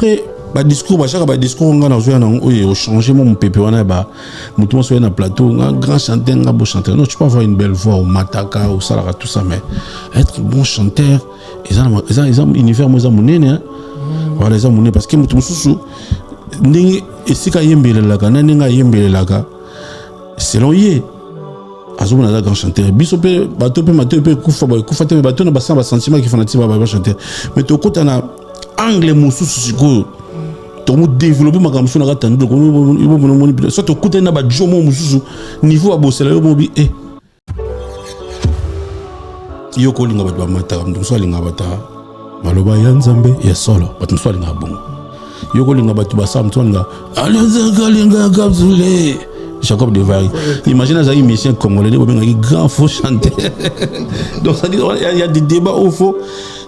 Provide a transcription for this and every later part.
après discours chaque discours on a changé mon pépé on a mutumo sur un plateau un grand chanteur un beau chanteur. Non, tu peux avoir une belle voix au mataka au salara tout ça, mais être bon chanteur ils ont univers moi ça monene voilà ça monene parce que mutumo susu ndenge esika yembelelaka na ndenge yembelelaka selon ye azomona da grand chanteur biso pe bato pe mato pe kufa te bato na basamba sentiment qui fanatique ba chanteur mais to kota na angle mususu siko to mu développer makambo na katando ko mo so to kota na ba jomo mususu niveau abosela yo mobi yo ko linga ba mata mtu so linga bata maloba ya nzambe ya solo bato so linga bongo yo ko linga batu basam to linga alinga kapsule Jacob Devary. Imaginez un musicien congolais, un grand faux chanteur. Donc ça dit il y a des débats au faux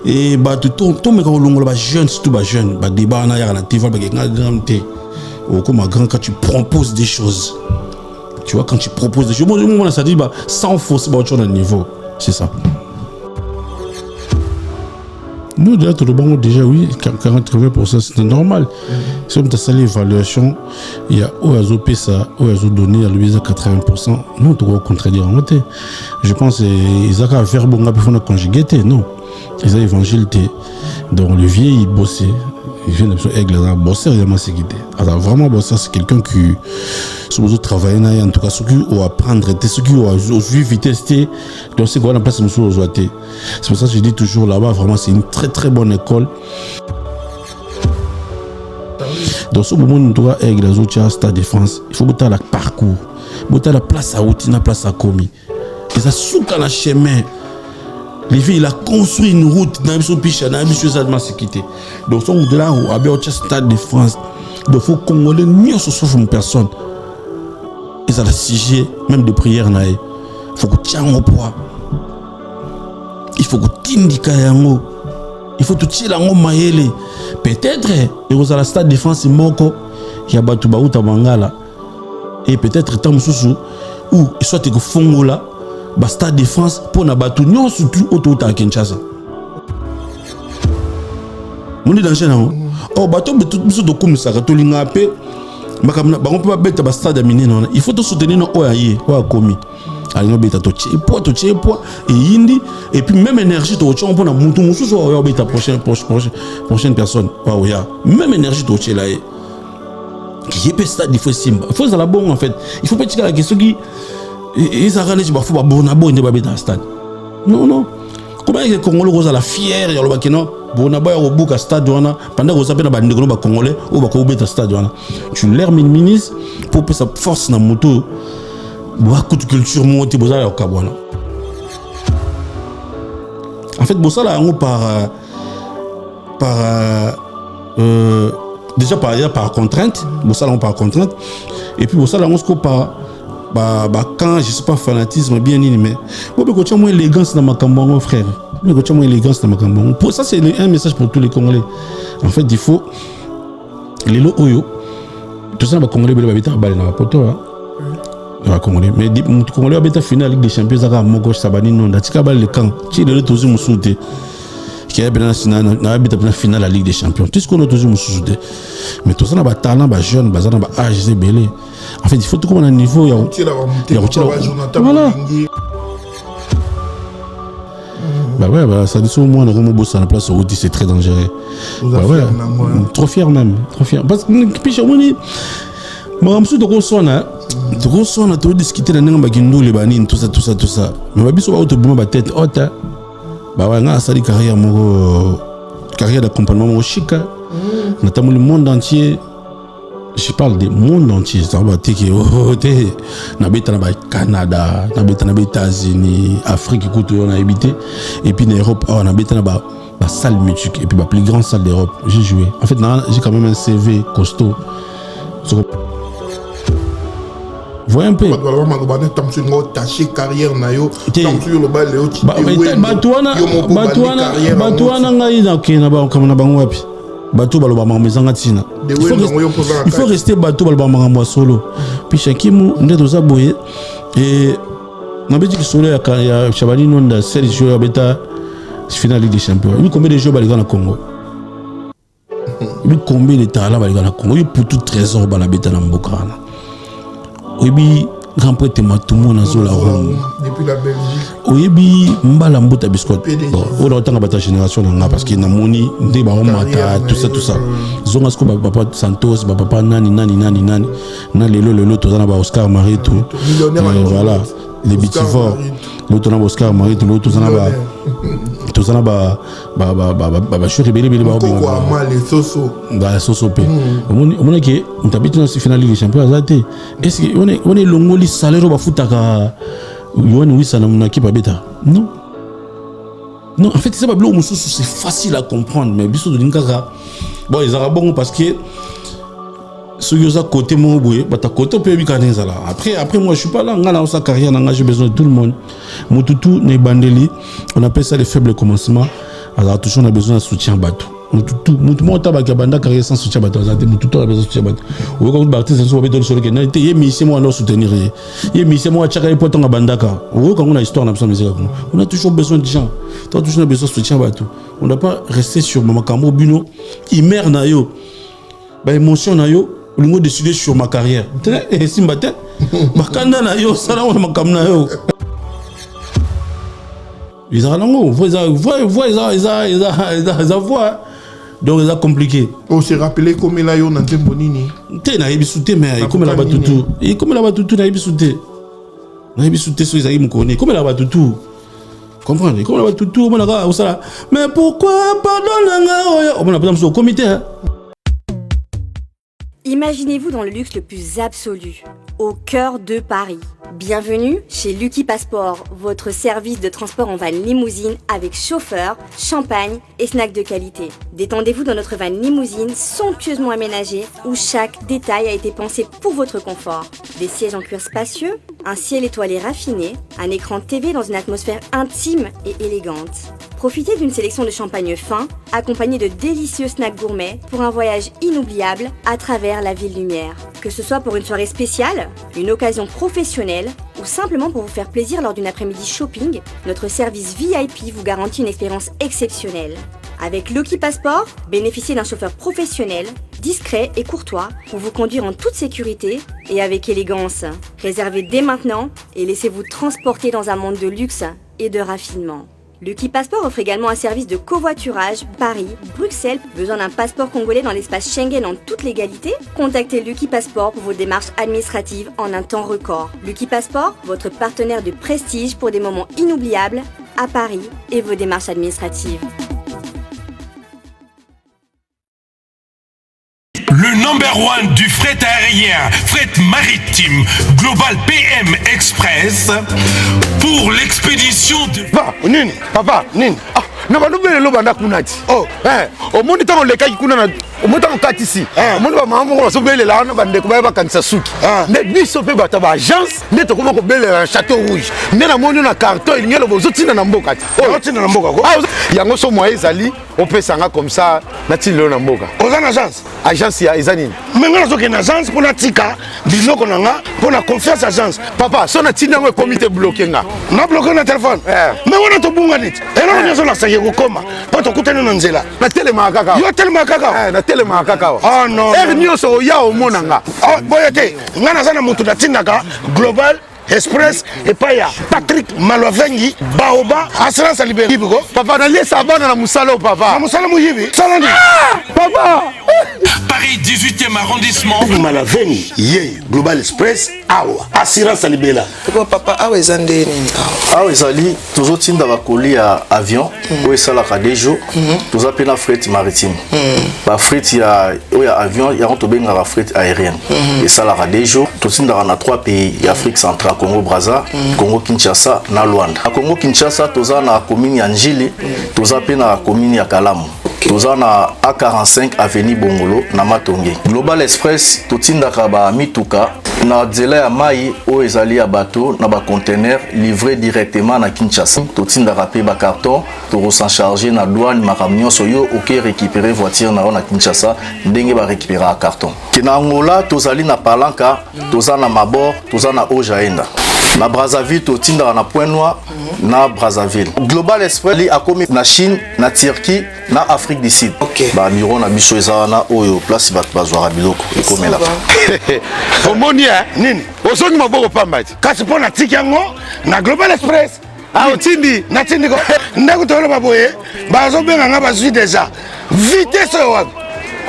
et bah tout mais quand on va jeune surtout bah jeune bah débat na ya na TV bah grand té ou comme grand quand tu proposes des choses. Tu vois quand tu proposes des choses moi ça dit bah sans fausse bah autre niveau, c'est ça. Nous, déjà, tout le monde, déjà, oui, 40-80%, c'est normal. Si on a fait l'évaluation, il y a OASOP, ça, OASO donné à l'UISA 80%. Non, tu dois contredire en moitié. Je pense qu'ils ont qu'à faire bon, ils font conjuguer, non. Ils ont évangile, donc le vieux, il bossait. Il vient de se aigle, il a bossé, il a massiguité. Alors, vraiment, bossé, c'est quelqu'un qui, sur les autres travailleurs, en tout cas, ceux qui ont apprendre, ceux qui ont suivi, tester, donc c'est quoi la place, c'est pour ça que je dis toujours là-bas, vraiment, c'est une très très bonne école. Donc, ce moment où tu as aigle, les autres, Stade de France, il faut que tu aies le parcours, il faut que tu aies la place à outil, la place à commis. Et ça souk à la chemin. Les filles, il a construit une route dans le piche, dans le sécurité. Donc, son de là où il y a un Stade de France, il faut que les Congolais n'y soient une personne. Et ça, la sujet, même de prière, il faut que tu aies un poids. Il faut que tu indiques un il faut que tu aies un maïle. Peut-être, il y a un Stade de France, il y a un Batouba ou Tabangala. Et peut-être, il y a où il soit que Fongola. Stade de France pour na batu nyo surtout autour de Kinshasa. Mon dit dans chena oh bato betu biso de komisa ka to linga pe makamna ba on peut pas beta ba stade mini non il faut te soutenir no oyaye o komi alinga beta to che po et yindi et puis même énergie to cho pour na mutu musu so o beta prochaine personne wa oya même énergie to che là qui est stade il faut simba il faut ça la bon en fait il faut pas tirer la question qui ils ont regardé faut pas Bonabo il n'est pas dans le stade. Non. Comment est-ce que les Congolais sont la fière il y a le bakino Bonabo est au bout du stade pendant que ça peut na bande de Congolais ou ba ko beta stade tu l'air ministre pour que ça force na moto boa coup de culture monter boza ya kabwana. En fait bossa là on déjà par contrainte, bossa là on par contrainte et puis bossa là on se par quand je sais pas fanatisme bien ni mais bon que tu as moins élégance dans ma cambo mon frère mais que tu as moins élégance dans ma cambo pour ça c'est un message pour tous les Congolais en fait il faut les lo oyo tout ça va Congolais bel babita balle na poto va Congolais mais dit Congolais babita finale Ligue des Champions ça va mogo sabani non datika balle le camp qui le toujours musuté qui est bien na habita na finale la Ligue des Champions tout ce qu'on a toujours musuté mais tout ça na ba talent ba jeune ba na ba âge c'est belé. En fait, il faut tout comme un niveau. Il y a voilà. Bah ouais, bah ça dit souvent moi on bosse à la place où c'est très dangereux. Bah ouais. Trop fier même, trop fier. Parce que puis je me dis, moi je suis de gros son à tout discuter dans les baguindou les banines tout ça. Mais bah biso auto bon ba tête haute. Bah ouais, nga ça dit carrière d'accompagnement au chica. Notamment le monde entier. Je parle du monde entier, ça va être Canada, États-Unis, Afrique, on a habité, et puis en Europe, on a habité dans la salle mythique, et puis la plus grande salle d'Europe. J'ai joué. En fait, j'ai quand même un CV costaud. Voyez un peu. Bateau balobama mezanga tina. Il faut rester bateau balobama ngamba solo. Puis chakimu ndeto za boye et na beti ki solo ya Chabani nonda Sergio ya beta finale Ligue des Champions. Il combien de joueurs balika na Congo. combien de talents dans le Congo, pour tout trésor dans la bête dans Mboka. Oui, grand prêtre Matumo na zola Rome. Depuis la Belgique. Oui, mbala mbota biscuit. On a autant de génération parce que na moni ndé ba mata tout ça. Zonga sko papa Santos, papa nani na lelo to na ba Oscar Marie tout. Voilà, les bitivores. L'autre na Oscar Marie tout l'autre na ba tout ça ba chou rebelle ba les soso. Ba soso pe. On que on t'habite dans finale Ligue des Champions azate. Est-ce que on est longoli salaire ba futaka Yohan oui ça n'a qui pas bêta. Non. Non, en fait c'est pas bleu c'est facile à comprendre mais biso de Ninkaka. Bon ils arabons parce que ce qui est à côté mon boy, bah ta côté peut bien canner là. Après moi je suis pas là, dans sa carrière, j'ai besoin de tout le monde. Mon toutou n'est bandeli, on appelle ça les faibles commencements. Alors toujours on a besoin de soutien bateau. Mon toutou, mon tabac banda carrière sans soutien bateau. Mon toutou a besoin de soutien bateau. Ou quand vous partez, c'est sur le béton sur le canal. Il mis c'est moi à soutenir. Il mis c'est moi à chaque fois dans bandaka. Ou quand on a histoire, on a toujours besoin de gens. On a toujours besoin de soutien bateau. On n'a pas resté sur ma camo buno. Il merde na yo. Bah émotion na yo. Le mot décidé sur ma carrière. Et si ma tête, ma canda na yo, ça là on ma camna yo. Ils ont lango, voix. Donc ils ont compliqué. On s'est rappelé comme là yo nan tembonini. Té na ebisouté mais comme la batutu. Et comme la batutu na ebisouté. Na ebisouté so ils aïe m'koni. Comme la batutu. Comprendre? Comme la batutu, on a ça. Mais pourquoi pardonne nga? On a pas au comité. Imaginez-vous dans le luxe le plus absolu, au cœur de Paris. Bienvenue chez Lucky Passport, votre service de transport en van limousine avec chauffeur, champagne et snacks de qualité. Détendez-vous dans notre van limousine somptueusement aménagée où chaque détail a été pensé pour votre confort. Des sièges en cuir spacieux, un ciel étoilé raffiné, un écran TV dans une atmosphère intime et élégante. Profitez d'une sélection de champagne fin, accompagné de délicieux snacks gourmets pour un voyage inoubliable à travers la ville lumière. Que ce soit pour une soirée spéciale, une occasion professionnelle ou simplement pour vous faire plaisir lors d'une après-midi shopping, notre service VIP vous garantit une expérience exceptionnelle. Avec Lucky Passport, bénéficiez d'un chauffeur professionnel, discret et courtois pour vous conduire en toute sécurité et avec élégance. Réservez dès maintenant et laissez-vous transporter dans un monde de luxe et de raffinement. Lucky Passport offre également un service de covoiturage Paris, Bruxelles. Besoin d'un passeport congolais dans l'espace Schengen en toute légalité? Contactez Lucky Passport pour vos démarches administratives en un temps record. Lucky Passport, votre partenaire de prestige pour des moments inoubliables à Paris et vos démarches administratives. Le number one du fret aérien, fret maritime, Global PM Express, pour l'expédition de... Papa, Nini. Ah, na balobele lo banda kunati. Oh, au monde tant on le kai kuna na au monde tant kati ici. Au monde ba maman ko so bele la na bande ko ba kanisa suki. Mais biso pe bata ba agence, ne to ko ko bele un château rouge. Ne na moni na carton, il ngelo bozo tina na mboka. Oh, tina na mboka ko. Yango so moye ezali, on peut sanga comme ça na tilo na mboka. Ozana agence. Agence ya ezanini. Mais ngana so ke na agence pour na tika, biloko na nga, pour na confiance agence. Papa, so na tina ngo comité bloqué nga. Na bloqué na téléphone. Mais wana to bunga nit. Et non nyoso na saye ko koma. Pa to kutana na nzela. Na telema kaka. Yo telema kaka. Na telema kaka. Ah non. Nyoso ya o monanga. Ah boyete, ngana sana mutu na tindaka Global Express et pas ya Patrick Malovengi Baoba assurance libérée. Papa na lesa bana na musalo papa. Na musalo muyibi. Salandi. Papa. Paris 18e arrondissement. Malovengi ye Global Express awa assurance libérée. Pourquoi papa awa ezandé nini? Awa ezali toujours tinda ba colis à avion ou esala ka dejo. Tous appelé la fret maritime. Ba fret ya avion ya on to benga la fret aérienne. Et ça la dejo tout tinda na 3 pays Afrique centrale Congo Brazza, Congo Kinshasa na Luanda. A Congo Kinshasa toza na commune ya Njili, toza pe na commune ya Kalamu. Toza na A45 avenue Bongolo na Matonge. Global Express totindaka ba mituka na nzela ya mai o ezali ya bateau na ba conteneur livré directement na Kinshasa. Totindaka pe ba carton to s'en charger na douane makamnyo soyo OK récupérer voiture na Kinshasa ndenge ba récupérer a carton. Kina ngola tozali na Palanka, toza na Mabor, toza na Ojaenda. Na Brazzaville totindaka na Point Noir, na Brazzaville. Global Express li akomi na Chine, na Turquie, na Afrique du Sud. Ba miro na biso eza na oyo place bat bazwa biloko ekomela. Omoni nini? Osoni maboko pambati. Kasi pona tikango na Global Express. Ah otindi na tindi ko. Ndako tolo baboye. Bazo benga nga bazwi déjà. Vitesse wa.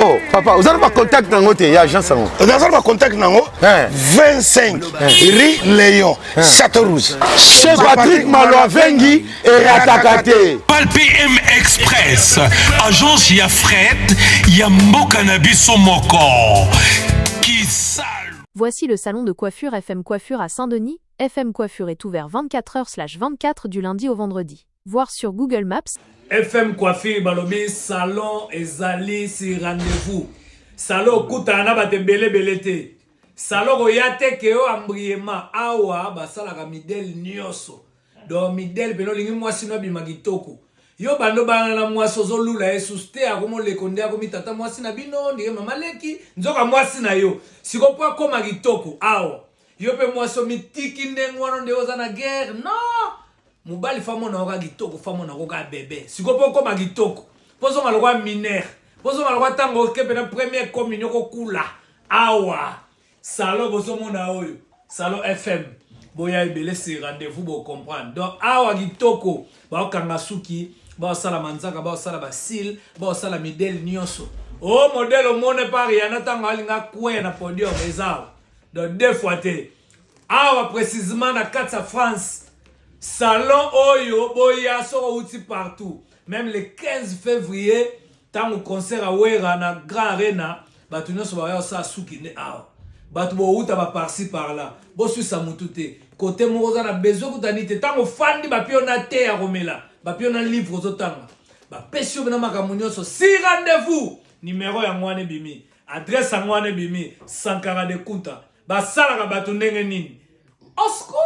Oh papa, vous avez pas contact dans votre agence en haut. Vous avez pas contact dans haut. 25 Rue Léon, Château Rouge. Chez Patrick Maloavengi et Atakate. Global PM Express, agence ya fret, ya mboka na biso moko. Qui sale. Voici le salon de coiffure FM Coiffure à Saint-Denis. FM Coiffure est ouvert 24h/24 du lundi au vendredi. Voir sur Google Maps. FM Coiffure balobi salon ezali si rendez-vous. Salon kutana batembele belete. Salon koyate keo ambriema awa basala ka midel nyoso. Do midel peno lingi mwasi no bimagitoko. Yo bando bana na mwasi ozolula esuste akomo lekonde akomi tata mwasi na bino ndiye mama leki nzoka mwasi na yo. Sikopo akoma gitoko awa. Yo pe mwasi mitiki ndengwano ndeoza na guerre. No! Mubali famo na oka gitoko famo na oka bébé sikopo koma gitoko pozo malokwa mineur pozo malokwa tango kepe na première communion ko kula awa salon bozo mona oyo salon FM boya ebele si rendez-vous bo comprendre donc awa gitoko ba okanga suki ba sala manzaka ba sala basil ba sala modèle nyonso o modèle o mone pari yana tango alinga kwe na podium ezao donc deux fois te awa précisément na 4 France. Salon Oyo, Boya, sera outil partout. Même le 15 février, tant au concert à Ouera, na Grand Arena, Batuno Sobayo sa souki ne awa. Batubo outa ba par-ci par-là. Bosu sa mutute. Côté Morosa na besoin kutanite. Tant au fan di bapio na te à Romela. Bapio na livre aux otanga. Ba pesio bena makamunyo so. Si rendez-vous. Numéro ya mwane bimi. Adresse à mwane bimi. Sankara de Kuta. Ba salaka batu ndenge nini. Osco!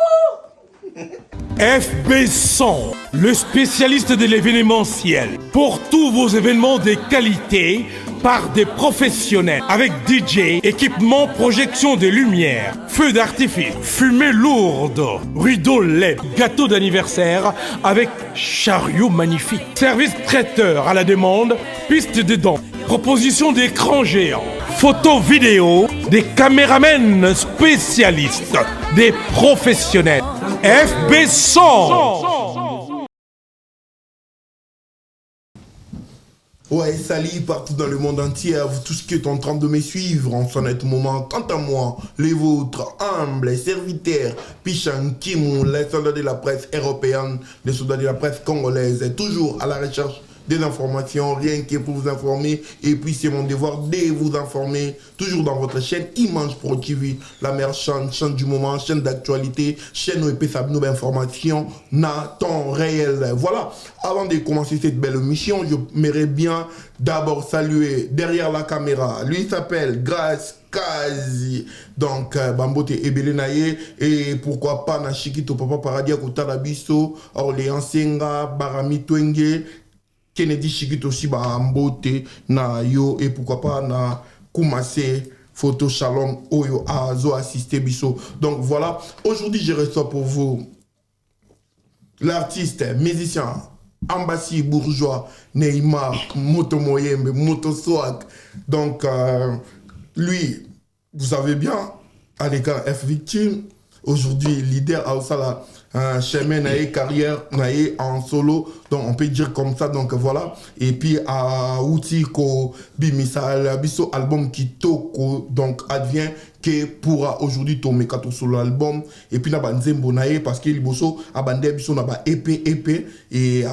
FB100, le spécialiste de l'événementiel. Pour tous vos événements de qualité, par des professionnels, avec DJ, équipement, projection de lumière, feux d'artifice, fumée lourde, rideaux LED, gâteau d'anniversaire avec chariot magnifique, service traiteur à la demande, piste de danse, proposition d'écran géant, photo vidéo, des caméramens spécialistes, des professionnels. FB100. Ouais, salut partout dans le monde entier, à vous tous qui êtes en train de me suivre en ce net moment. Quant à moi, les vôtres humbles serviteurs, Pichan Kimou, les soldats de la presse européenne, les soldats de la presse congolaise, toujours à la recherche des informations, rien que pour vous informer. Et puis c'est mon devoir de vous informer, toujours dans votre chaîne Image Pro TV, la meilleure chaîne du moment, chaîne d'actualité, chaîne où il peut informations na temps réel. Voilà, avant de commencer cette belle mission, je m'aimerais bien d'abord saluer derrière la caméra. Lui s'appelle Grace Kazi, donc Bambote Ebelenaye, et pourquoi pas na Chikito Papa Paradia Kotarabiso, Orléans Senga, Barami Twenge, Kennedy Chikito Shiba Mbote na yo, et pourquoi pas na Kumase Photo Shalom Oyo Azo assisté Biso. Donc voilà, aujourd'hui je reçois pour vous l'artiste, musicien, Ambassi Bourgeois, Neymar, Moto Moyembe, Moto Swag. Donc lui, vous savez bien, à l'écart F Victime, aujourd'hui leader à Osala, un chemin naïe carrière naïe en solo, donc on peut dire comme ça. Donc voilà, et puis à outil ko bimisa biso album qui toko, donc advient que pourra aujourd'hui tomber kato solo album, et puis na banzembo naïe parce que liboso abande biso na ba EP et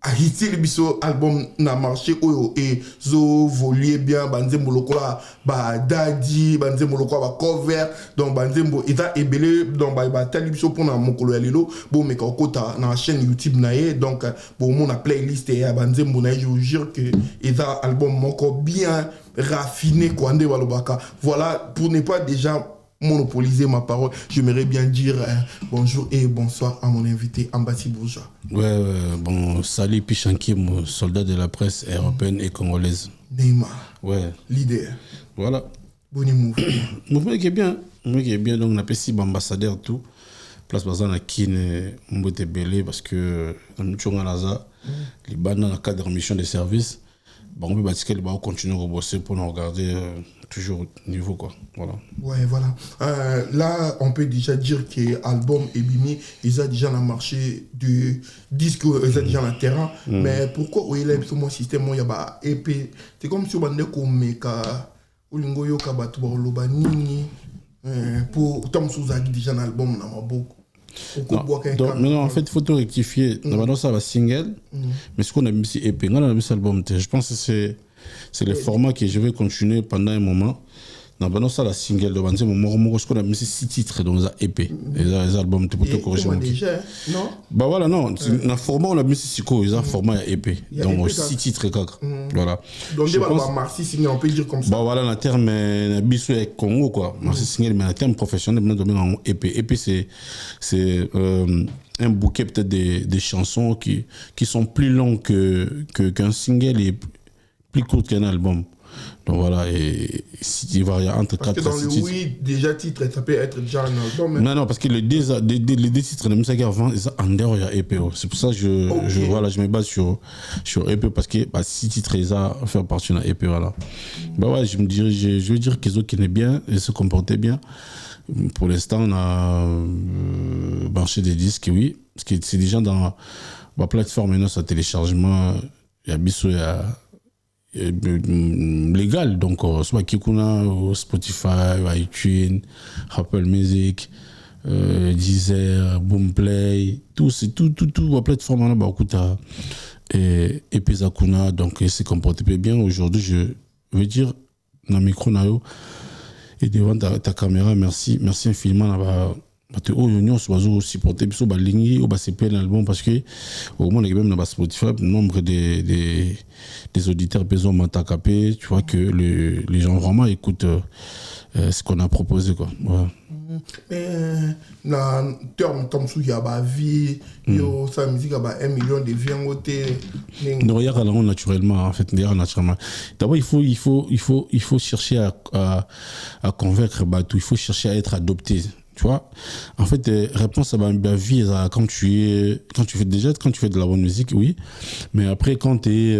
Haïti biso album na marché oyo et zo volie bien banzembo lokola ba dadi banzembo lokola ba cover, donc banzembo eta ebele donc ba tali biso pona mokolo ya lelo bo meka okota na chaîne YouTube nae, donc bon mon playlist et banzembo nae, je vous jure que eta album moko bien raffiné quoi nde balobaka. Voilà, pour ne pas déjà monopoliser ma parole, j'aimerais bien dire bonjour et bonsoir à mon invité Ambassi Bourgeois. Ouais, bon, salut Pichankim, soldat de la presse européenne et congolaise. Neymar, ouais, leader. Voilà. Bon mouvement. Mouvement qui est bien, donc on appelle si ambassadeur tout. place bazan na kine mbote belé parce que na mchonga naza les bandes dans le cadre de mission de service on peut bâtir va continuer à bosser pour nous regarder toujours niveau quoi voilà. Ouais voilà. Là on peut déjà dire que l'album Ebimi ils ont déjà dans le marché du disque ils ont déjà dans le terrain mais pourquoi il y a un système il y a EP c'est comme si on bandait comme meka ulingo yoka batu ba loba nini pour tant sous déjà dans l'album na maboko. Non, en fait, il faut tout rectifier. D'abord, ça va single, mais ce qu'on a mis ici EP, on a mis album. Je pense que c'est le format que je vais continuer pendant un moment. D'abord, ça la single de Banzé, ce qu'on a mis 6 titres dans les EP, les albums, tu peux te corriger. Déjà, non? Bah voilà, non, dans le format, on a mis 6 format EP, donc 6 titres, voilà. Donc, Marcy Singer, on peut dire comme ça. Bah voilà, en termes Bissou et Congo, quoi. Marcy Singer, mais en termes professionnels, on a EP. EP, c'est un bouquet peut-être des chansons qui sont plus longues qu'un single et plus courtes qu'un album. Donc voilà, et si tu varies entre 4 et 6 titres. Parce que dans le oui, déjà titre, ça peut être déjà un album. Non, parce que les deux titres de musique avant, en dehors, il y a EPO. C'est pour ça que je me base sur EPO parce que 6 titres, ils ont fait partie de EPO. Voilà. Bah ouais, je veux dire qu'ils ont est bien et se comportaient bien. Pour l'instant, on a branché des disques, oui. Parce que c'est déjà dans la plateforme, maintenant, ça téléchargement, il y a Bissou, il y a légal donc soit Kikuna Spotify, iTunes, Apple Music, Deezer, Boomplay, tout la plateforme là beaucoup et Pesakuna donc c'est comporté bien aujourd'hui. Je veux dire dans le micro nayo et devant ta caméra, merci infiniment là oh union soit supporter biso ba lingi ou ba CP l'album parce que au moins même dans Spotify le nombre des auditeurs besoin m'entacapé, tu vois que les gens vraiment écoutent ce qu'on a proposé quoi. Ouais. Na terme comme sous ya ba vie yo sa musique ba 1 million de vues en côté non il y a naturellement en fait naturellement d'abord il faut chercher à convaincre Batou, il faut chercher à être adopté. Tu vois, en fait, réponse à ma vie, quand tu fais de la bonne musique, oui, mais après, quand tu es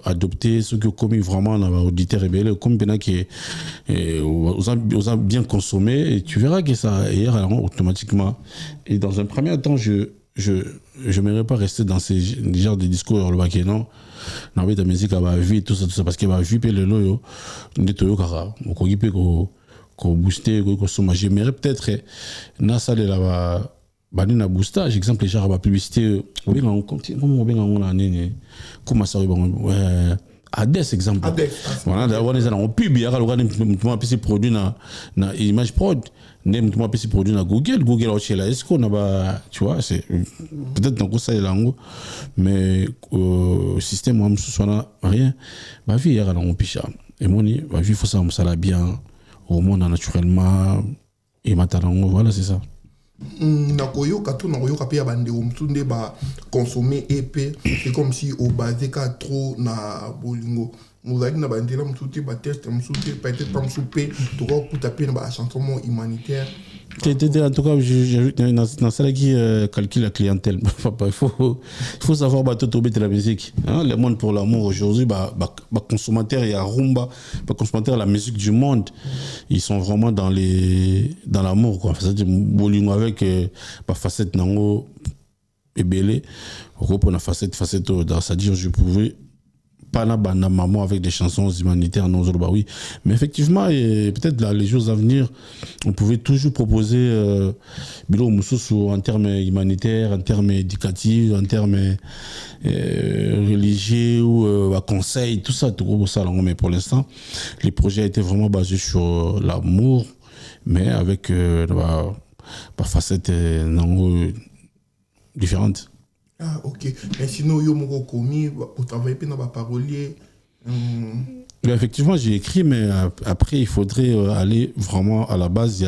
adopté, ce que comme vraiment on a auditeur rebelle, comme bien qui on a bien consommé, et tu verras que ça ira automatiquement. Et dans un premier temps, je n'aimerais pas rester dans ces genres de discours le bac non. Non, mais ta musique a ma vie, tout ça, parce que ma vie, le loyo, nettoyo kara, qu'on booster qu'on somme j'aimerais peut-être na ça là bas na boostage exemple les gens va publicité comment on bien on a nene comment ça va Ades exemple voilà d'avoir les gens on pub ya ka le PC produit na image prod nem tu PC produit na Google au chez là est-ce qu'on a ba tu vois c'est peut-être dans ça langue mais système moi ce soit rien ma vie ya ka on picha et mon ma vie faut ça la bien au monde naturellement et maintenant voilà c'est ça nakoyo kato nakoyo kapia bande omtunde ba consommer EP c'est comme si au basé ka trop na bolingo muzaki na bande la mtuti ba test msuti peut-être pas msouper to ko taper na ba chanson humanitaire en tout cas dans ça qui calcule la clientèle il faut savoir battre tomber de la musique hein? Le monde pour l'amour aujourd'hui consommateur il y a rumba consommateur la musique du monde ils sont vraiment dans l'amour quoi c'est-à-dire bolingo avec facette nango et belé pour la facette dans c'est-à-dire je pouvais pas na banda maman avec des chansons humanitaires non bah oui mais effectivement et peut-être là les jours à venir on pouvait toujours proposer bilo mususu en termes humanitaires en termes éducatifs en termes religieux ou conseils tout ça mais pour l'instant les projets étaient vraiment basés sur l'amour mais avec facette non différente. Ah, ok. Mais sinon, yo moko komi, pour travailler dans la parolier. Effectivement, j'ai écrit, mais après, il faudrait aller vraiment à la base.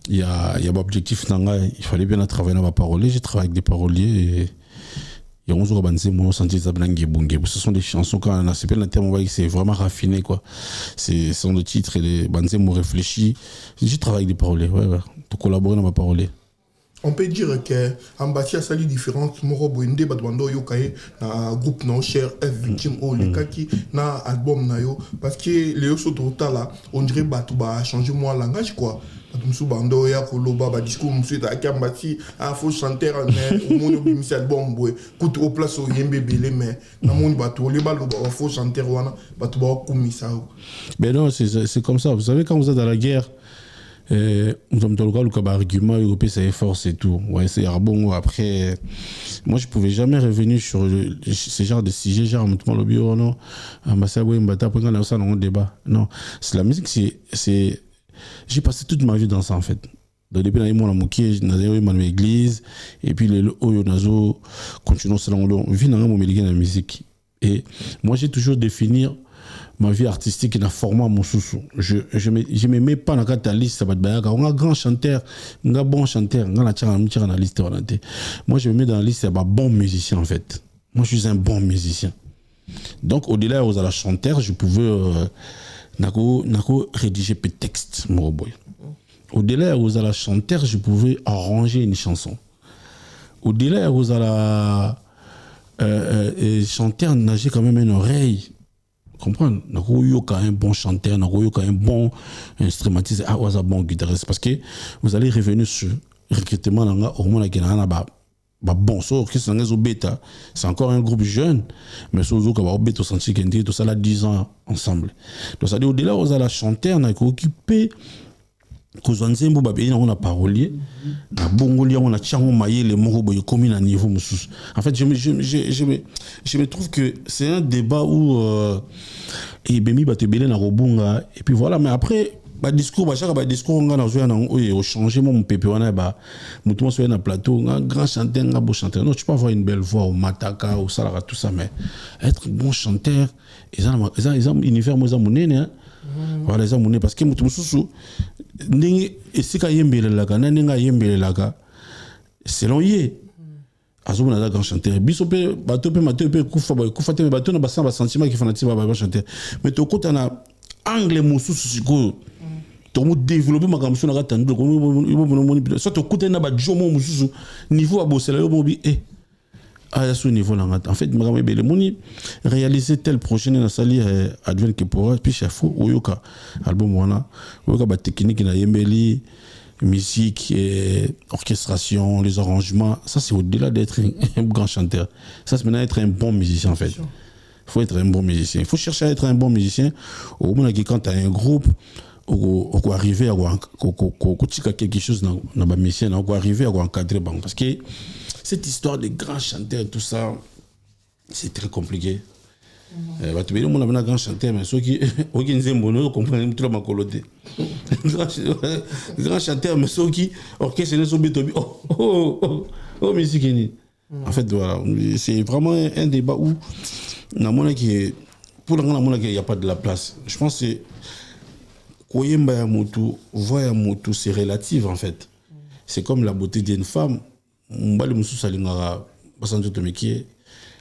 Il y a l'objectif, il fallait bien travailler dans la parolier. J'ai travaillé avec des paroliers et on se ce sont des chansons quand on a c'est le terme c'est vraiment raffiné quoi. Ce sont des titres et les banzemo réfléchis. J'ai travaillé avec des paroliers, ouais, pour collaborer dans ma parolier. On peut dire que Ambassi a sali différence moro boende batwando yo kaye na groupe non cher F victime o le kaki na album na yo parce que les autres tota là on dirait batu ba changer moi langage quoi batumsu bando ya koloba ba discours musu ta Ambassi a faux chanteur mais au monde bimisi album boy coûte au place au yembe belé mais na monde batu le ba ba faux chanteur wana batu ba kumisa. Mais non, c'est comme ça, vous savez quand vous êtes dans la guerre. Nous sommes dans le cas argument européen, c'est force et tout. Ouais, c'est bon. Après, moi, je pouvais jamais revenir sur ce genre de sujet, genre, le bureau, non. Non, c'est la musique, c'est. J'ai passé toute ma vie dans ça, en fait. Dans les pays, moi, j'ai dans l'église, et puis les Oyonazo, continuons selon le vie dans la musique. Et moi, j'ai toujours défini ma vie artistique est dans format mon sous. Je me mets pas dans la liste. On a grand chanteur, on a bon chanteur, on a la liste. Moi, je me mets dans la liste, c'est un bon musicien en fait. Moi, je suis un bon musicien. Donc, au-delà de la chanteur, je pouvais rédiger des textes, mon boy. Au-delà de la chanteur, je pouvais arranger une chanson. Au-delà de la chanteur, j'ai quand même une oreille. Comprendre, Nagoyo quand un bon chanteur, Nagoyo quand un bon instrumentiste, un bon guitariste, parce que vous allez revenir sur le recrutement dans le hormone qui bon, c'est encore un groupe jeune, mais ce qui va bêta senti qu'il tout ça là 10 ans ensemble. Donc ça dit au-delà aux la chanteur, on a occupé Kozanzembo babé on a parolier, na bongolia on a tchango maillé les moro boy commis à niveau musus. En fait, je me trouve que c'est un débat où et bemi batebele na robunga et puis voilà, mais après ba discours chaque discours on a joué au changer mon pépé on a ba mutumo sur un plateau un grand chanteur un beau chanteur. Non, tu peux avoir une belle voix au mataka au salara tout ça, mais être bon chanteur ils ont univers moi ça monene. Voilà les amours parce que mutumo ndenge esika yembelelaka na ndenge yembelelaka selon ye azobona da grand chanteur biso pe bato pe mato pe kufa te bato na basamba sentiment qui fanatique ba chanteur mais to kota na angle mususu siko to mo développer makamso na katando ko mo so to kota na ba jomo mususu niveau abosela yo mobi à ce niveau-là, en fait, je me réaliser tel projet dans la salle advient que pour puis chef Oyoka album wana Oyoka ba technique na yembeli musique et orchestration les arrangements ça c'est au-delà d'être un grand chanteur ça c'est maintenant être un bon musicien en fait il faut être un bon musicien il faut chercher à être un bon musicien au moment où quand tu as un groupe on arriver à quelque chose dans la mission on arriver à encadrer parce que cette histoire de grands chanteurs, tout ça, c'est très compliqué. Tu veux dire, on a un grand chanteur, mais ceux qui ont compris tout le monde. Grand chanteur, mais ceux qui orchestre les obétobi. Oh, musique. En fait, voilà, c'est vraiment un débat où, pour le moment, il n'y a pas de la place. Je pense que Koyemba Yamotu, Voyamotu, c'est relatif en fait. C'est comme la beauté d'une femme. Mbali mususu alingara basanzo tomekie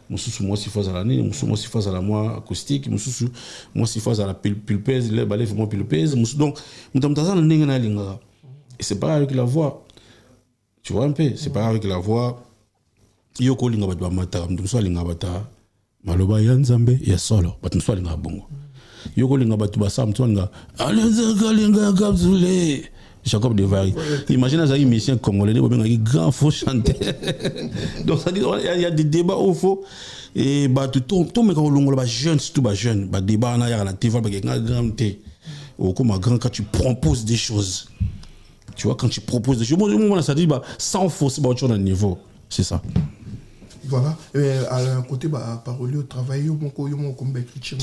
mususu moi si faza la nini mususu moi si faza la moi acoustique mususu moi si faza la pulpèse les balais vraiment pulpèse mususu donc mutamtaza na ndenge na lingara et c'est pareil avec la voix tu vois un peu c'est pareil avec la voix yoko linga batwa mata mususu linga bata maloba ya nzambe ya solo mususu linga bongo yoko linga batwa sa mususu linga alenza linga kapsule Jacob Devary. Imagine un musicien congolais, un grand faux chanteur. Donc ça dit, il y a des débats au faux. Et tout le monde jeune, surtout jeune, débat na la TV, grand quand tu proposes des choses. Tu vois, quand tu proposes des choses, moi ça dit sans fausser autre chose niveau. C'est ça. Voilà. À côté, parolier, au travail, comme écriture.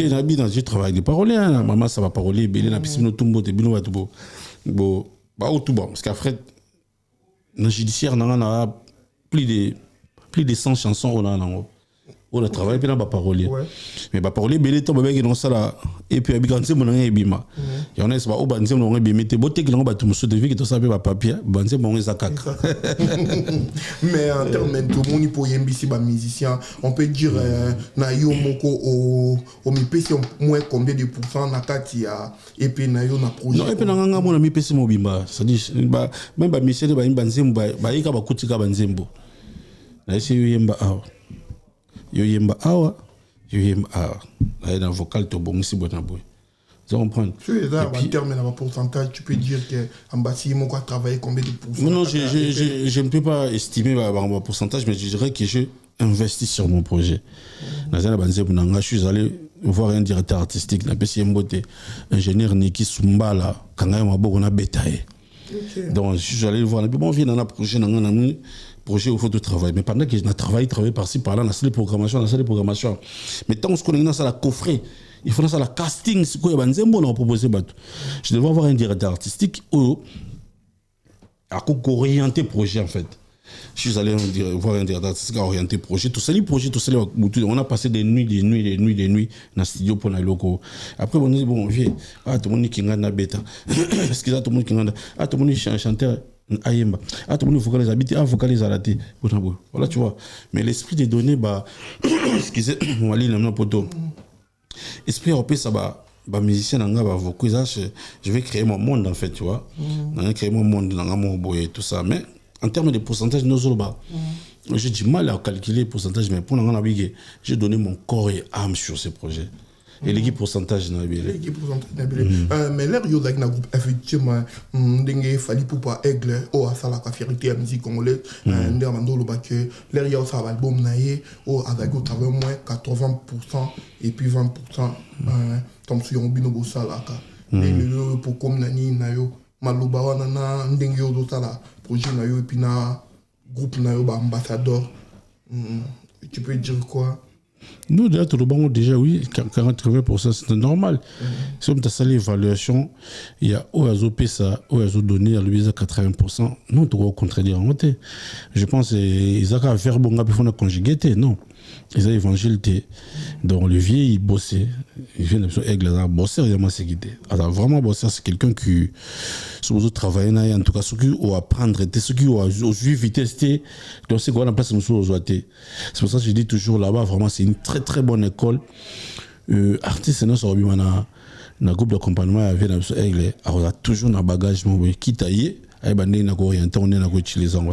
J'ai travaillé des paroliers. Maman, ça va parolier. Belé, piscine, tout bon. Parce qu'après, dans le judiciaire, on a plus de 100 chansons. On a travaillé, puis on a parolier. Mais parolier, belé, ton bébé qui est dans ça là. Et puis, quand c'est mon nom, Il y en a qui sont banzem on bien mettre botte qui l'on tout monsieur de vie qui tout ça ba papier banzem on zakak. Mais en termes de monde pour yembisi ba musicien, on peut dire na yo moko au mi pesi moins combien de pourcents na katia et puis na yo na projet. Non et puis na nganga mo na mi pesi mo bimba, ça dit même ba musicien ba banzem ba yika ba kutika banzembo. Na esi yo yemba awa. Yo yemba awa. Là, dans le vocal, tu as bon ici, bon boy. Tu comprends? En termes de pourcentage, tu peux dire que Ambassi m'a travaillé combien de pourcents? Non, je ne peux pas estimer mon pourcentage, mais je dirais que j'ai investi sur mon projet. Je suis allé voir un directeur artistique, ingénieur Niki Sumbala, quand on a bétaillé. Donc, je suis allé voir, bon, on vient dans un projet où il faut de travail. Mais pendant que je travaille par-ci, par-là, dans la salle de programmation. Mais tant qu'on est dans la coffret, il faut dans la casting, c'est quoi, on a proposé. Je devais avoir un directeur artistique où à orienter projet en fait. Je suis allé voir un directeur artistique à orienter projet. Tout ça, les projets, on a passé des nuits dans le studio pour les locaux. Après, on dit, bon, viens, tout le monde qui est bêta. Est-ce qu'il y a tout le monde qui est tout le monde est chanteur. Ayemba. Tout le monde vocalise habité, vocalise à la télé. Voilà, tu vois. Mais l'esprit des données, excusez, on va lire le nom poto. Esprit européen, ça va, musicien, je vais créer mon monde, en fait, tu vois. Je vais créer mon monde, et tout ça. Mais, en termes de pourcentage, j'ai du mal à calculer le pourcentage, mais pour l'instant, j'ai donné mon corps et âme sur ces projets. Et l'équipe pourcentage n'a pas. Mais l'air yo like na groupe effectivement ndenge fali pour pas aigle o asala ka fierté à musique congolaise ndé mandolo ba que l'air yo ça album naie o avec au travail moins 80% et puis 20% comme si on bino bosala ka le pour comme nani na yo maloba wana na ndenge yo do sala projet na yo et puis na groupe na yo ba ambassadeur tu peux dire quoi? Nous, déjà, oui, 40-80%, c'est normal. Si on a ça l'évaluation, il y a OASOP, ça, OASO donné à l'UBISA 80%. Non, tu vas contredire en montée. Je pense qu'ils ont faire bon, ils font conjuguer, non. Ils ont évangile, donc le vieux, il bossait. Il vient de aigle, il a bossé, il a vraiment bossé. C'est quelqu'un qui, sur les autres travailleurs, en tout cas, ceux qui ont apprendre, ceux qui ont suivi, testé, donc c'est quoi la place, c'est pour ça que je dis toujours là-bas, vraiment, c'est une très très bonne école. Artiste, c'est notre groupe d'accompagnement, il a toujours un bagage, qui taillé. Parce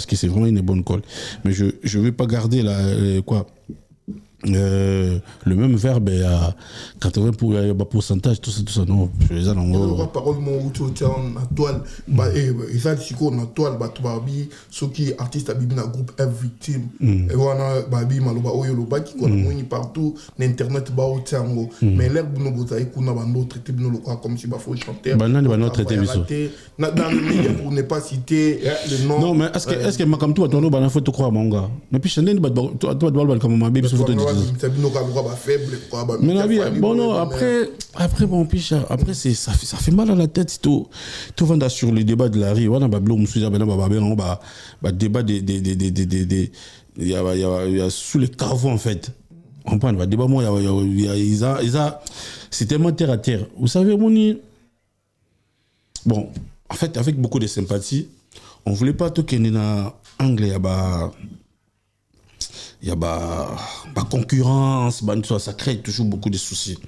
que c'est vraiment une bonne école. Mais je ne vais pas garder le même verbe à 80% pourcentage, tout ça, non. Je les ai en gros. Parole, mon en toile, et ça, c'est quoi, en toile, ceux qui artistes habitent dans le groupe F victime, et voilà, babi, maloba, oyoloba, qui connaît partout, l'internet, mais l'air, nous, vous avez traité comme si il faut chanter. Dans le milieu, pour ne pas citer le nom. Non, mais est-ce que Makam, toi, il faut te croire, mon gars. Mais puis, je ne sais pas, toi, dois comme ma bible, bon non, après bon puis après c'est ça fait mal à la tête tout vendre sur le débat de la rue on a débat des il y a sous les caveaux en fait on prend le débat moi il a c'est tellement terre à terre vous savez bon en fait avec beaucoup de sympathie on voulait pas tout qu'il y a anglais il y a concurrence, ça crée toujours beaucoup de soucis.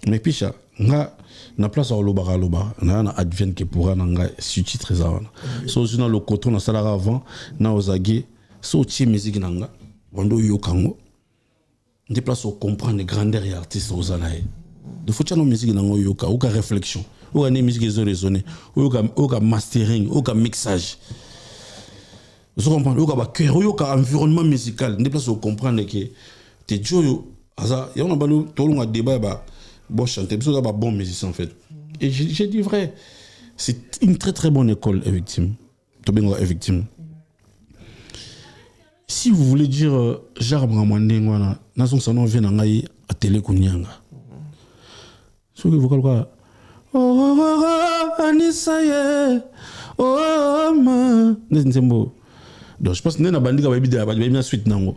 Mais puis, na place à Loba, na advienne que pourra na sous-titre ça. So sinon le coton na salara avant, na ozagé, so ti musique nanga, wando yo kango. Des places où comprendre les grandeurs et artistes aux anaïs. De faut que musique nanga yo ka, ou ka réflexion, ou ka musique raisonner, ou ka mastering, ou ka mixage. Vous comprenez, il y a un environnement musical. Des places où comprendre que t'es joyeux. Il y a un débat, bon chanter, il y a un bon musicien en fait. Et j'ai dit vrai, c'est une très très bonne école, effectivement. Si vous voulez dire, Jarabra Mandengwana, Nason Sanon vient à télé Kounyanga. Ce que vous comprenez, oh, Anisaye, oh, ma, donc je pense que nous avons dit que suite nango.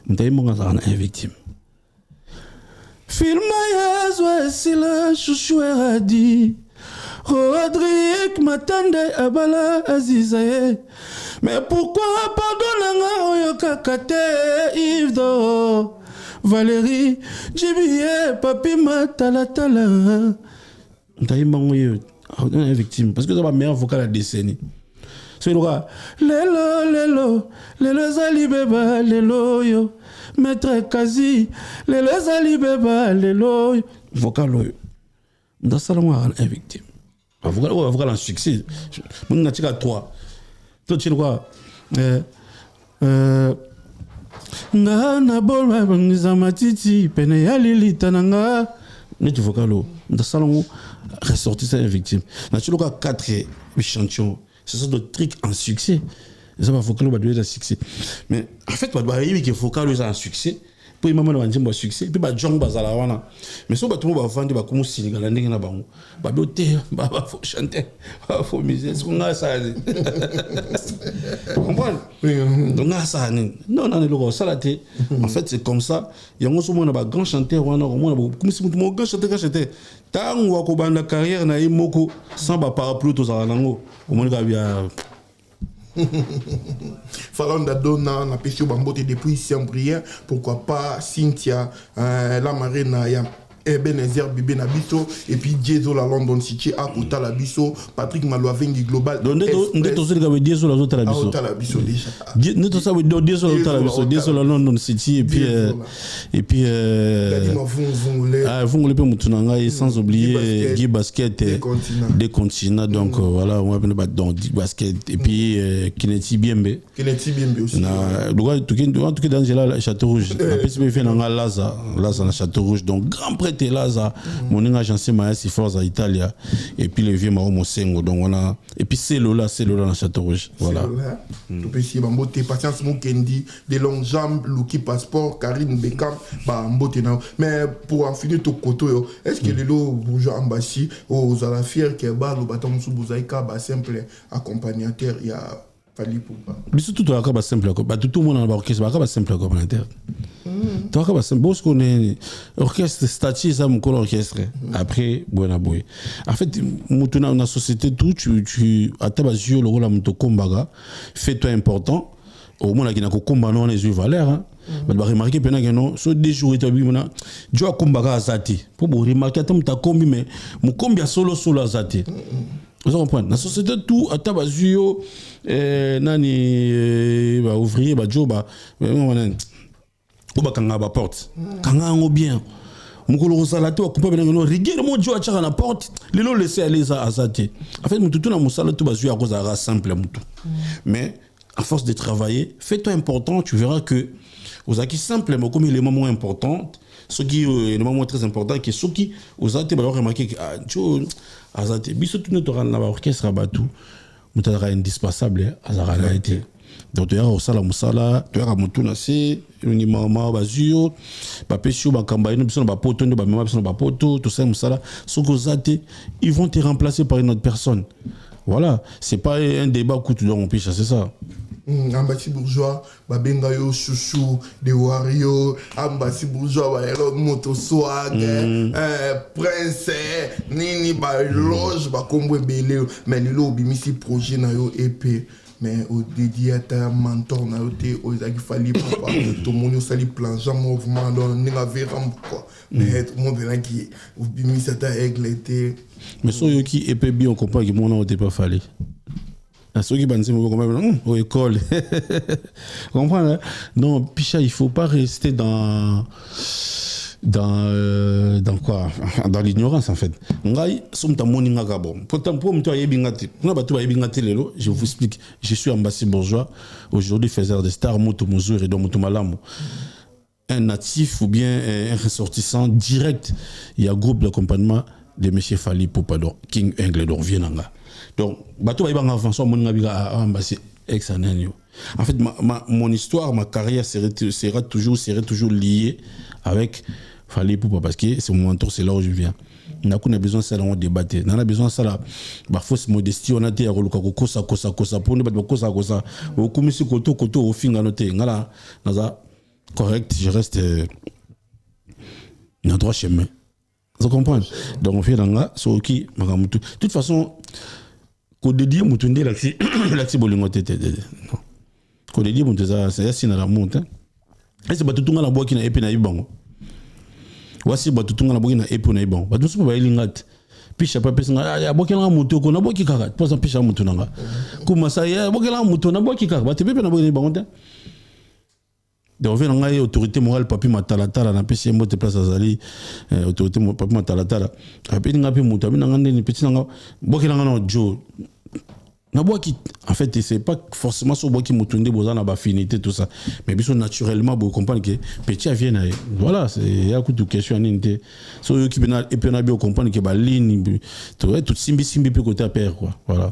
Nous avons dit victime. Film si le chouchou a dit Rodrigue Matande Abala Azizaye. Mais pourquoi pardonne Oyokakate Yves Valérie Djibiye Papi Matalatala. T'as une victime parce que c'est ma meilleure vocale à la décennie. C'est le gars. Lelo Zali Beba, Lelo yo. Maître Kazi, Lelo Zali Beba, Lelo yo. Vocal yo. Dans ça, on a une victime. Vocal en succès. On a tiré à 3. Toi, tu vois. Nga na bolwa bangiza matiti pene ya lilita nanga neti vocalo dans salon ressorti ça victime na tu loka 4 échantillons ce sont des trucs en succès ça va vocalo ba donner un succès mais en fait ba yi que vocalo ça en succès pour maman na ndimbo succès puis ba jong bazala wana mais so ba tout ba vendre ba kumu siligala ndenge na bango ba doter ba faut chanter ba faut miser ce qu'on a ça comprendre donc ça non le ça là en fait c'est comme ça il y a un moment ba grand chanteur wana comme si mon grand chanteur tant wa ko banda carrière na imoko sans ba parapluie to za nango au moins ga bien Falon d'Adona, on a pêché au Bambote depuis Saint-Brien, pourquoi pas Cynthia, la marine, Ebenezer Bibé Nabiso, et puis Diesel la London City, à Kota Labiso, Patrick Malouavengi Global. Donc, on est tous les Diesel la Labiso déjà. Nous tous les Diesel la London City, et puis. Vous voulez pas Moutunanga, sans oublier Guy Basket des continents. Donc voilà, on va venir battre Guy Basket, et puis Kineti Biembe. Kineti Biembe aussi. En tout cas, dans Château Rouge, la PCB fait dans Laza, dans Château Rouge, donc grand prêtre Laza, mon agence Maïs Force à Italia, et puis le vieux Mao Mosengo, donc voilà, et puis c'est Lola dans Château Rouge, voilà. Tout petit Bambote, Patience Mukendi, des longues jambes, Luki Passeport, Karine Beckham, Bambote. Mais pour en finir tout côté, est-ce que les lots bourgeois embassy, aux Alafières, qui est bas, le bâton sous Bouzaïka, simple accompagnateur, il y a. Mais surtout, tu as simple comme tout le monde dans l'orchestre, tu as simple comme l'intérieur. Tu as simple. Parce qu'on est orchestre statut, ça mon orchestre. Après, bon aboy. En fait, dans la société tout, tu as ta base le rôle à mon combat, fais-toi important. Au moins, il y a un combat non les yeux valeurs. Mais tu vas remarquer que non, sur des jours établis, tu as combat à Zati. Pour remarquer, tu as combi, mais mon combat solo à Zati. Vous comprenez? La société tout à tabazio nani ba ouvrier ba job ba kanga ba porte kanga ngo bien mukolo rosala to couper ben no rigueur mo jo achaka na porte lelo laisser aller à azate en fait mututu na musala to bazio à cause à simple mutu mais à force de travailler fais-toi important tu verras que aux acquis simples mais comme les moments importants ce qui est le moment très important que ceux qui aux até ba remarquer que azate biso tout notre na orchestre abatu mutara indispensable azara la été donc tu as au sala musala tu as mutuna c'est ni mama bazio ba pesio ba kamba ino biso ba poto ndo ba mama biso ba poto tout ça musala ceux que azate ils vont te remplacer par une autre personne voilà c'est pas un débat que tu dois on c'est ça. Ambassy bourgeois, babenga yo chouchou, de Wario, Ambassy bourgeois, ba moto swag, prince, nini ba loge, ba kombo belé, mais lilo bimisi projet na yo épée. Mais au dédié à ta mentor na yo te o ezaki fali papa, tout monde yo sali plan jam mouvement dans ninga veram quoi. Mais tout le monde là qui bimisi ta aigle était. Mais so yo qui épée bien on comprend que mon n'a pas fallu. Ceux qui pensent au école, comprends? Non, Picha, il faut pas rester dans quoi? Dans l'ignorance en fait. Je vous explique. Je suis Ambassy bourgeois. Aujourd'hui, faiseur de stars, Moto Mouzour et Moto Malamu. Un natif ou bien un ressortissant direct. Il y a un groupe d'accompagnement de M. Fali Poupador, King Engle d'Or Vienanga. Donc, bateau va y avoir un mon Ambassy ex-anneau. En fait, mon histoire, ma carrière sera toujours liée avec Fali Poupa parce que c'est mon mentor, c'est là où je viens. On a besoin de ça, on débat. On a besoin de ça, la fausse modestie, on a été à kosa pour ne pas kosa. Au commissaire koto au fin à noter. Correct, je reste dans droit chemin. Vous comprenez? Donc on fait l'anga, so qui magamutu. De toute façon, quand dédié mutunde l'axi bolingo tete. Non. Quand dédié mutunde c'est assis dans la monte. Et c'est batu tunga la bois qui na epi na ibango. Wasi batu tunga la bois qui na epi na ibango. Batu supa ba ilingat. Pisha pa pesa ya boki na mutu ko na boki kaka. Posa pisha mutu nanga. Kuma sa ya boki na mutu na boki kaka. Batu pepe na boki na ibango. Donc, on a autorité morale, papi matalatala, na pesi mbote place azali, autorité papi matalatala. Après, on a pu monter, on a un petit nanga, boki nanga no Joe. Na boki, en fait, c'est pas forcément sur boki mutunde bozan na affinité tout ça, mais bien naturellement, vous comprenez que petit vient là. Voilà, c'est il y a toute question en inte. So yo qui bena et puis on a bien comprendre que ba ligne tout simbi peut côté à père quoi. Voilà.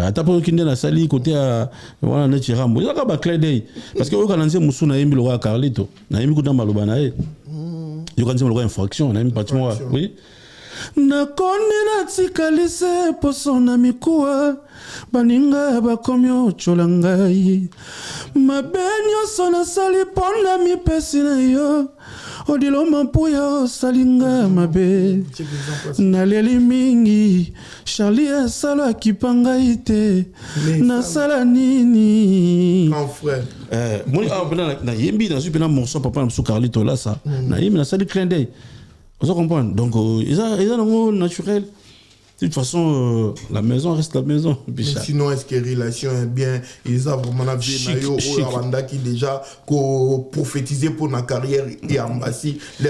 Ata pour qui na sali côté à voilà na tirambo. Il y a ba clé d'œil parce que quand on dit musu na yembi le roi Carlito, na yembi ko dans maloba na e. Yo quand dit le roi infraction, na yembi patimo oui. Na koni na tikalise poso na mikuwa baninga bakomi ochola ngai mabe nyonso nasali mponda mipesi na yo odilo mampuya osalinga mabe naleli mingi Charlie asala akipanga te nasala nini moni na yembi na supena morceau papa na Carlito là ça na yembi na sali clin d'œil. Vous comprenez? Donc, ils ont un mot naturel. De toute façon, la maison reste la maison. Mais sinon, est-ce que la relation est bien? Ils ont vraiment la vie qui déjà prophétisé pour la carrière et ambassade. Les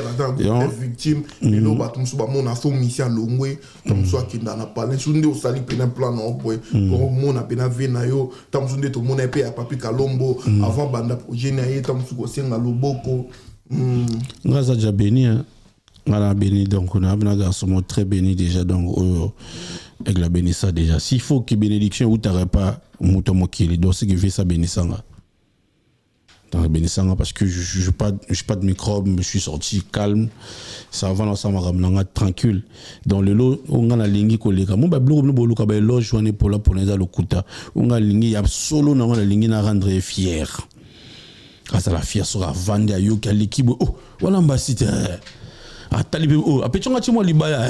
victimes, les gens qui ont fait mission longue, comme ça qui n'en parlé. Si on sali un plan pour mon appel venayo, tam sunde to mon épée à papi Kalombo avant banda générer tam suko senga loboko. Grâce à Jabeni. On a béni, donc on a un garçon très béni déjà, donc avec la bénissa déjà. S'il faut que bénédiction ou t'aurais pas moutomokili, donc c'est que fait ça bénissanga. Dans la bénissanga parce que je pas de microbes, je suis sorti calme, ça va dans ça m'a tranquille. Dans le lot on a la ligne koleka, mon bablo no boluka ba loge joine pour la pour les lokuta. On a ligne y a solo na la ligne na rendre fier. Grâce à la fière sera vendre à yo l'équipe. Oh, voilà mbasite. Ah, talibé, oh, après tu as libaya.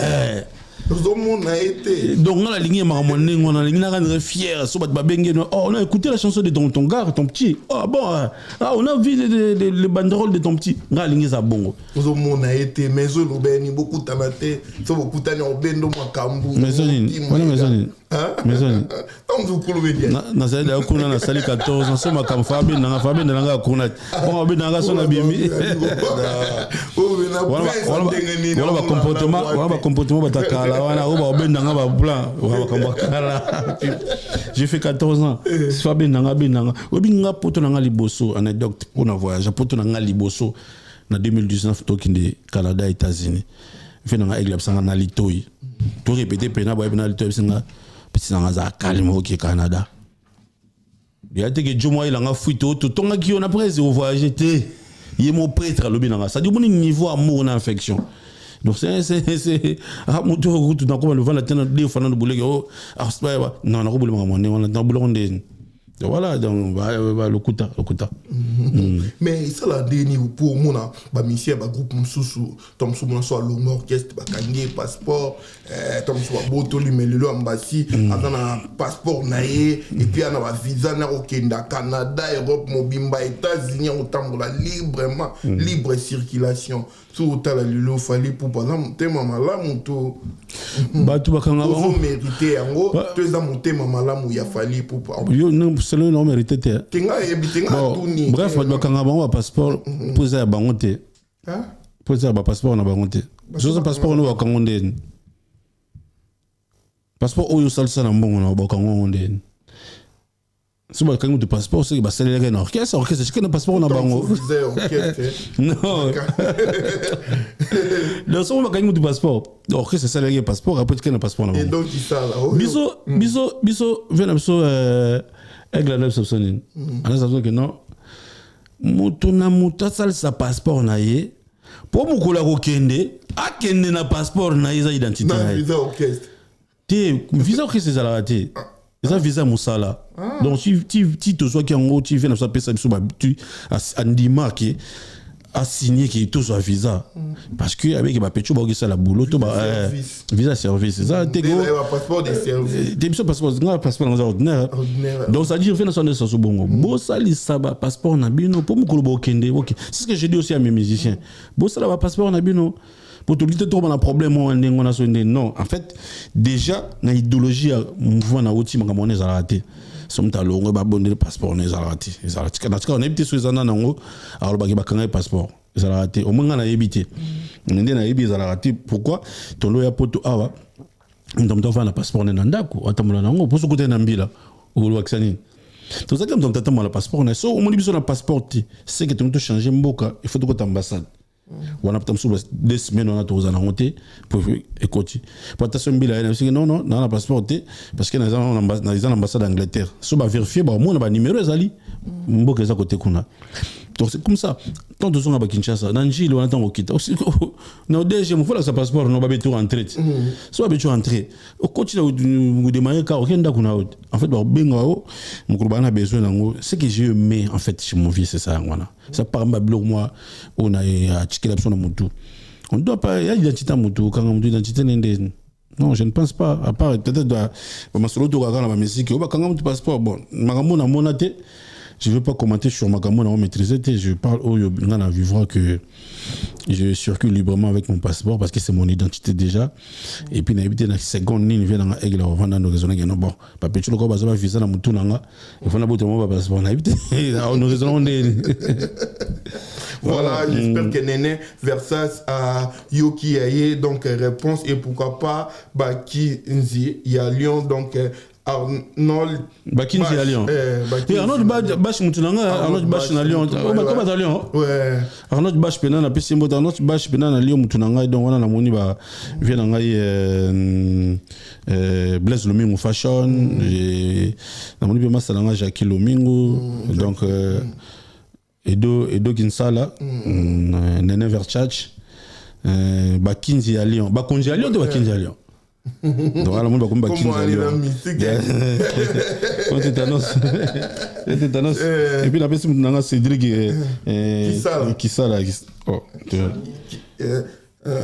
Donc, on a la ligne, on a la ligne, on est fier. On a écouté la chanson de ton gars, ton petit. Oh, bon, on a vu les banderoles de ton petit. On a la ligne, ça bon. On a été, mais je l'ai beaucoup de temps. So, beaucoup de temps, on a été Makambu. Maisonine. Tant vous pouvez dire. Na sali da kuna na sali 14 on sema kam Fabi na nga kuna on be na sona bimi wala ba comportement batakala wana o ba benda nga ba blanc wa kambakala. J'ai fait 14 ans Fabi na nga obi nga poto na nga liboso anecdote pour na voyage poto na nga liboso na 2019 tokinde Canada États-Unis fait na nga église sanga na litoi to répéter pena ba na litoi singa petit dans calme au Canada. Il y a des gens qui ont fouillé tout le temps qui ont après au voyage il est mon prêtre à l'obéissance. Ça dit bon niveau amour en affection. Donc c'est ah mon tour tout dans comme le vent la tête de fanant de bouler oh ah non on a roulé on a dans boulon. Voilà donc le kuta. Mais ça la dernière pour moi ba mission ba groupe mususu tom soumona so longo orchestre ba kangi passeport tom so boto limelelo ambassy atana passeport naé et puis ana ba visa na okenda Canada Europe mobimba États-Unis otambola librement libre circulation tout tala lilo fallait pour par exemple tema malamu to batu bakanga ba mériter yango to za motema malamu ya fallait pour yo non c'est le nom mérité tenga ebitenga tuni bref batu bakanga ba passeport poser ya bango te poser ba passeport na bango te zo passeport no bakango ndeni passeport oyo salsa na mbongo na bakango ndeni si vous avez un passeport, c'est que c'est un orchestre, c'est un passeport na bango. Non. Donc si vous avez un passeport, l'orchestre c'est un passeport, après tu as un passeport na bango. Et donc il ça là. Biso vient avec la 9 soupçonnine. Alors ça veut dire que non. Mutuna mutasal sa passeport na ye. Pour mukola ko kende, akende na passeport na ye za identité. Na visa orchestre. Visa orchestre c'est la raté. Ça visa musala. Donc si tu te sois qui en gros tu viens de ça pesa biso tu andima ke a signé qui tout sur visa parce que avec ba pecho ba ça la boulot to ba visa service ça te go passeport de service te passeport ordinaire donc ça dit fait national ça so bongo bo sali ça ba passeport na bino pour mu kolobo kende OK c'est ce que je dis aussi à mes musiciens bo sala ba passeport na bino pour tout lite to ba problème on a so non en fait déjà na idéologie mouvement na oti manga monnaie za raté somta longo ba bonner passeport na za raté za raté kana on éviter so ezana nango alors ba kanga passeport za raté au moins na éviter ndé na éviter za raté pourquoi tolo ya poto awa ndomto fa na passeport na ndako atamula nango pour so côté na mbila ou l'accès tout ça comme dans tata la passeport na so au moins biso na passeport c'est que tu changer mboka il faut que ambassade on a peut-être 2 semaines on a tous en honte pour écouter pour ta mbila non non na passeport parce que na ambassade d'Angleterre so ba vérifier ba au moins ba numéro ezali mboka za côté kuna donc c'est comme ça tant de gens à Kinshasa dans Gilles on attend au quitte na DG mo faut sa passeport no ba betu rentrer so ba betu rentrer au continue ou demander car okenda kuna en fait ba benga o mo bana besoin nango ce que je mets en fait chez mon vie c'est ça voilà ça par ma blog moi on a tikela sur mutu on doit pas il y a identité mutu quand on identité nende non je ne pense pas à part peut-être ba masolo to ka la musique o ba kanga mutu passeport bon makambo na monate. Je ne veux pas commenter sur ma gamme, on maîtriser. Je parle au Yobina vivra que je circule librement avec mon passeport parce que c'est mon identité déjà. Et puis, il y a une seconde ligne, il y a une aigle, on va raisonner que non, bon, pas tu le vois, ça va visa dans mon tour, il faut n'aboter mon passeport. On raisonne. Voilà, j'espère que Néné Versace a Yoki Aye, donc réponse, et pourquoi pas Baki Nzi, il y a Lyon, donc. Arnold Bakinzi à Lyon. Arnold Bash Moutunanga, Arnold Bash na Lyon. Oh, bah, comment à Lyon? Ouais. Arnold Bash Pena na PC Mota, Arnold Bash Pena na Lyon Moutunanga, donc on a la moni ba vient ngai Blaise Lomingo Fashion, et la moni ba salanga Jackie Lomingo, donc Edo Kinsala, Néné Versace, Bakinzi à Lyon. Bakonzi à Lyon de Bakinzi à Lyon. Donc, le monde va comme comment aller dans la musique et puis la personne n'a Cédric qui ça là oh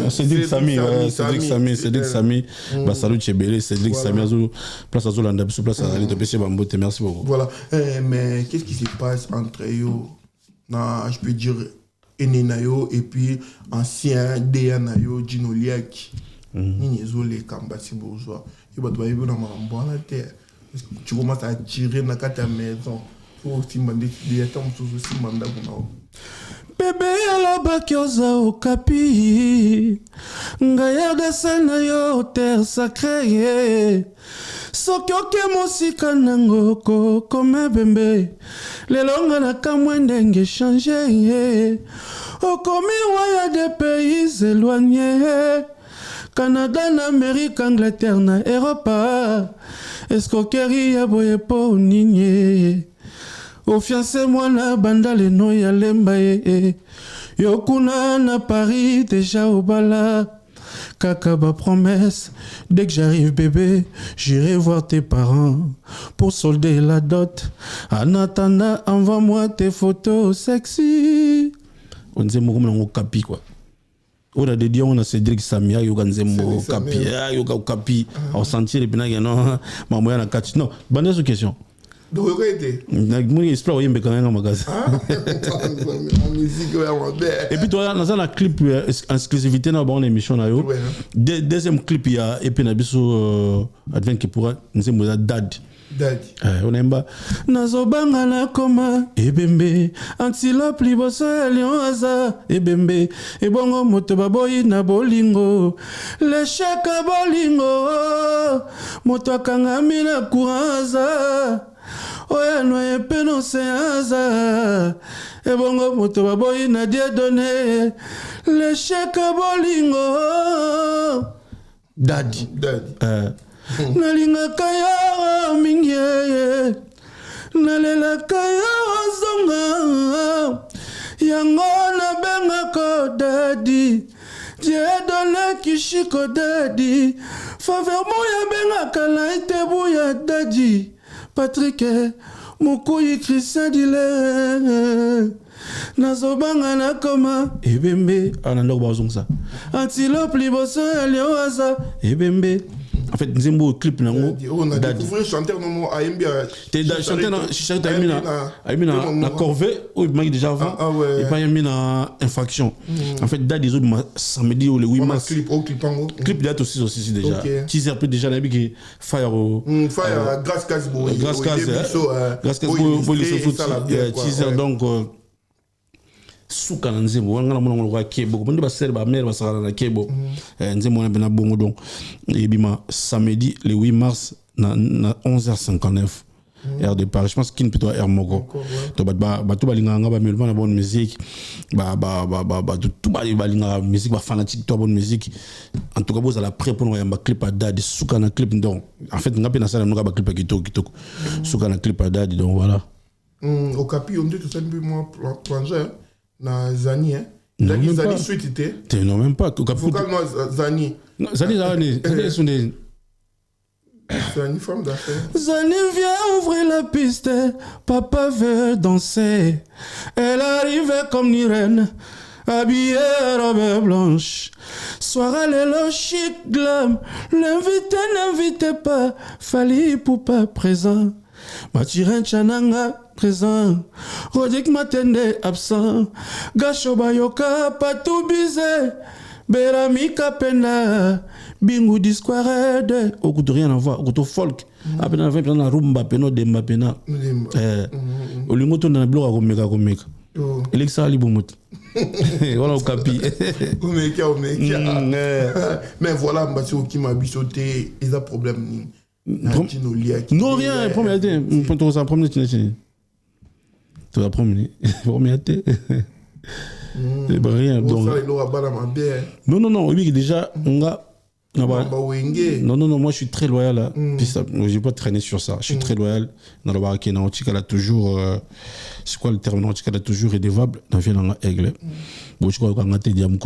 Cédric Sami Cédric Sami bah salut Chebele Cédric Sami azo place à Zolanda sur place à aller te pêcher bambote merci beaucoup voilà mais qu'est-ce qui se passe entre eux na je peux dire Enenayo et puis ancien Deanayo Ginoliak Nini les Kambasi bourgeois. Tu commences à tirer dans ta maison. Bébé alobaki oza okapi ngaya desena yo terre sacrée soki oke mosika nango kokome bembe lelo nga nakamwe ndenge change okomi waya de pays éloignés Canada, Amérique, Angleterre, na Europa. Escroquerie ya boye po ninye. Ofiancé moi na banda le no ya lemba ye. Yokuna na Paris déjà au bala. Kakaba promesse, dès que j'arrive bébé, j'irai voir tes parents pour solder la dot. En attendant, envoie-moi tes photos sexy. On disait mon capi quoi. On a dédié on a Cédric Samia yoga nzembo kapi yoga kapi au sentir et puis na non maman na kati non bande sous question donc quoi était na moi explore yembe quand même magasin et puis toi dans un clip exclusivité na bonne émission na yo deuxième clip il y a et puis na biso advent qui pourra nzembo za dad on aime pas nazobanga na koma ebembe antilope liboso ya lion aza ebembe ebongo moto baboyi na bolingo lesheka bolingo moto akangami na kuraza oya noye peno se aza ebongo moto baboyi na Dieudonné lesheka bolingo daddy nalingaka yo mingi nalelaka yo zonga yango nabengaka dadi Dieudonné Kishiko dadi faveur moya bengaka laitebu ya dadi Patrick Mukuyi Christian Dile nazobanga nakoma ebembe ananda bazong ça antilope liboso ya leoaza ebembe. En fait, Nzembo clip nango. On a découvert chanteur non Aimbi. T'es chanteur na Chicha Aimina na corvée ou il déjà avant. Et pas Aimina infraction. En fait, date des autres samedi ou le 8 mars. Clip date aussi déjà. Teaser peut déjà nabi qui Fire grâce Casbo. Grâce Casbo teaser donc souka na Nzembo wanga na mongo kwa kebo bondi ba ser ba mère ba sala na kebo Nzembo na bena bongo donc ebima samedi le 8 mars na 11h59 heure de Paris. Je pense qu'il plutôt air mogo to ba tout balinga nga ba melva na bonne musique ba tout balinga musique ba fanatique to bonne musique. En tout cas vous allez prêt pour nous yamba clip à date souka na clip donc en fait nga pe na sala nga ba clip kitoko souka na clip à date donc voilà. Au capi on dit tout ça depuis moi plongeur na Zani hein. Zani suite était. Non même pas. Vocal moi Zani. Zani. Zani femme d'affaires. Zani vient ouvrir la piste. Papa veut danser. Elle arrivait comme une reine, habillée en robe blanche. Soirée le chic glam. L'invité n'invitait pas. Fali Poupa présent. Matiren Chananga présent, Rodik Matende absent, Gacho Bayoka Patou Bizé, Berami Kapena, Bingu Disquared, au coup de rien à voir, au coup de folk, après on a rumba, peno demba pena, au limoto dans le bloc à Omega. Alexa Libumut. Voilà au capi. Omega. Mais voilà, Mbassi qui m'a bichoté, il a problème. Non, rien, première été. Pour ça, première été. Tu vas promener. Première été. Rien. Non, oui, déjà, on a. Non, moi je suis très loyal. Là. Je vais pas traîner sur ça. Je suis très loyal. Dans le barquet, elle a toujours. C'est quoi le terme? Elle a toujours redevable. Dans le film, aigle. Bon, je crois qu'on a été dit à mon.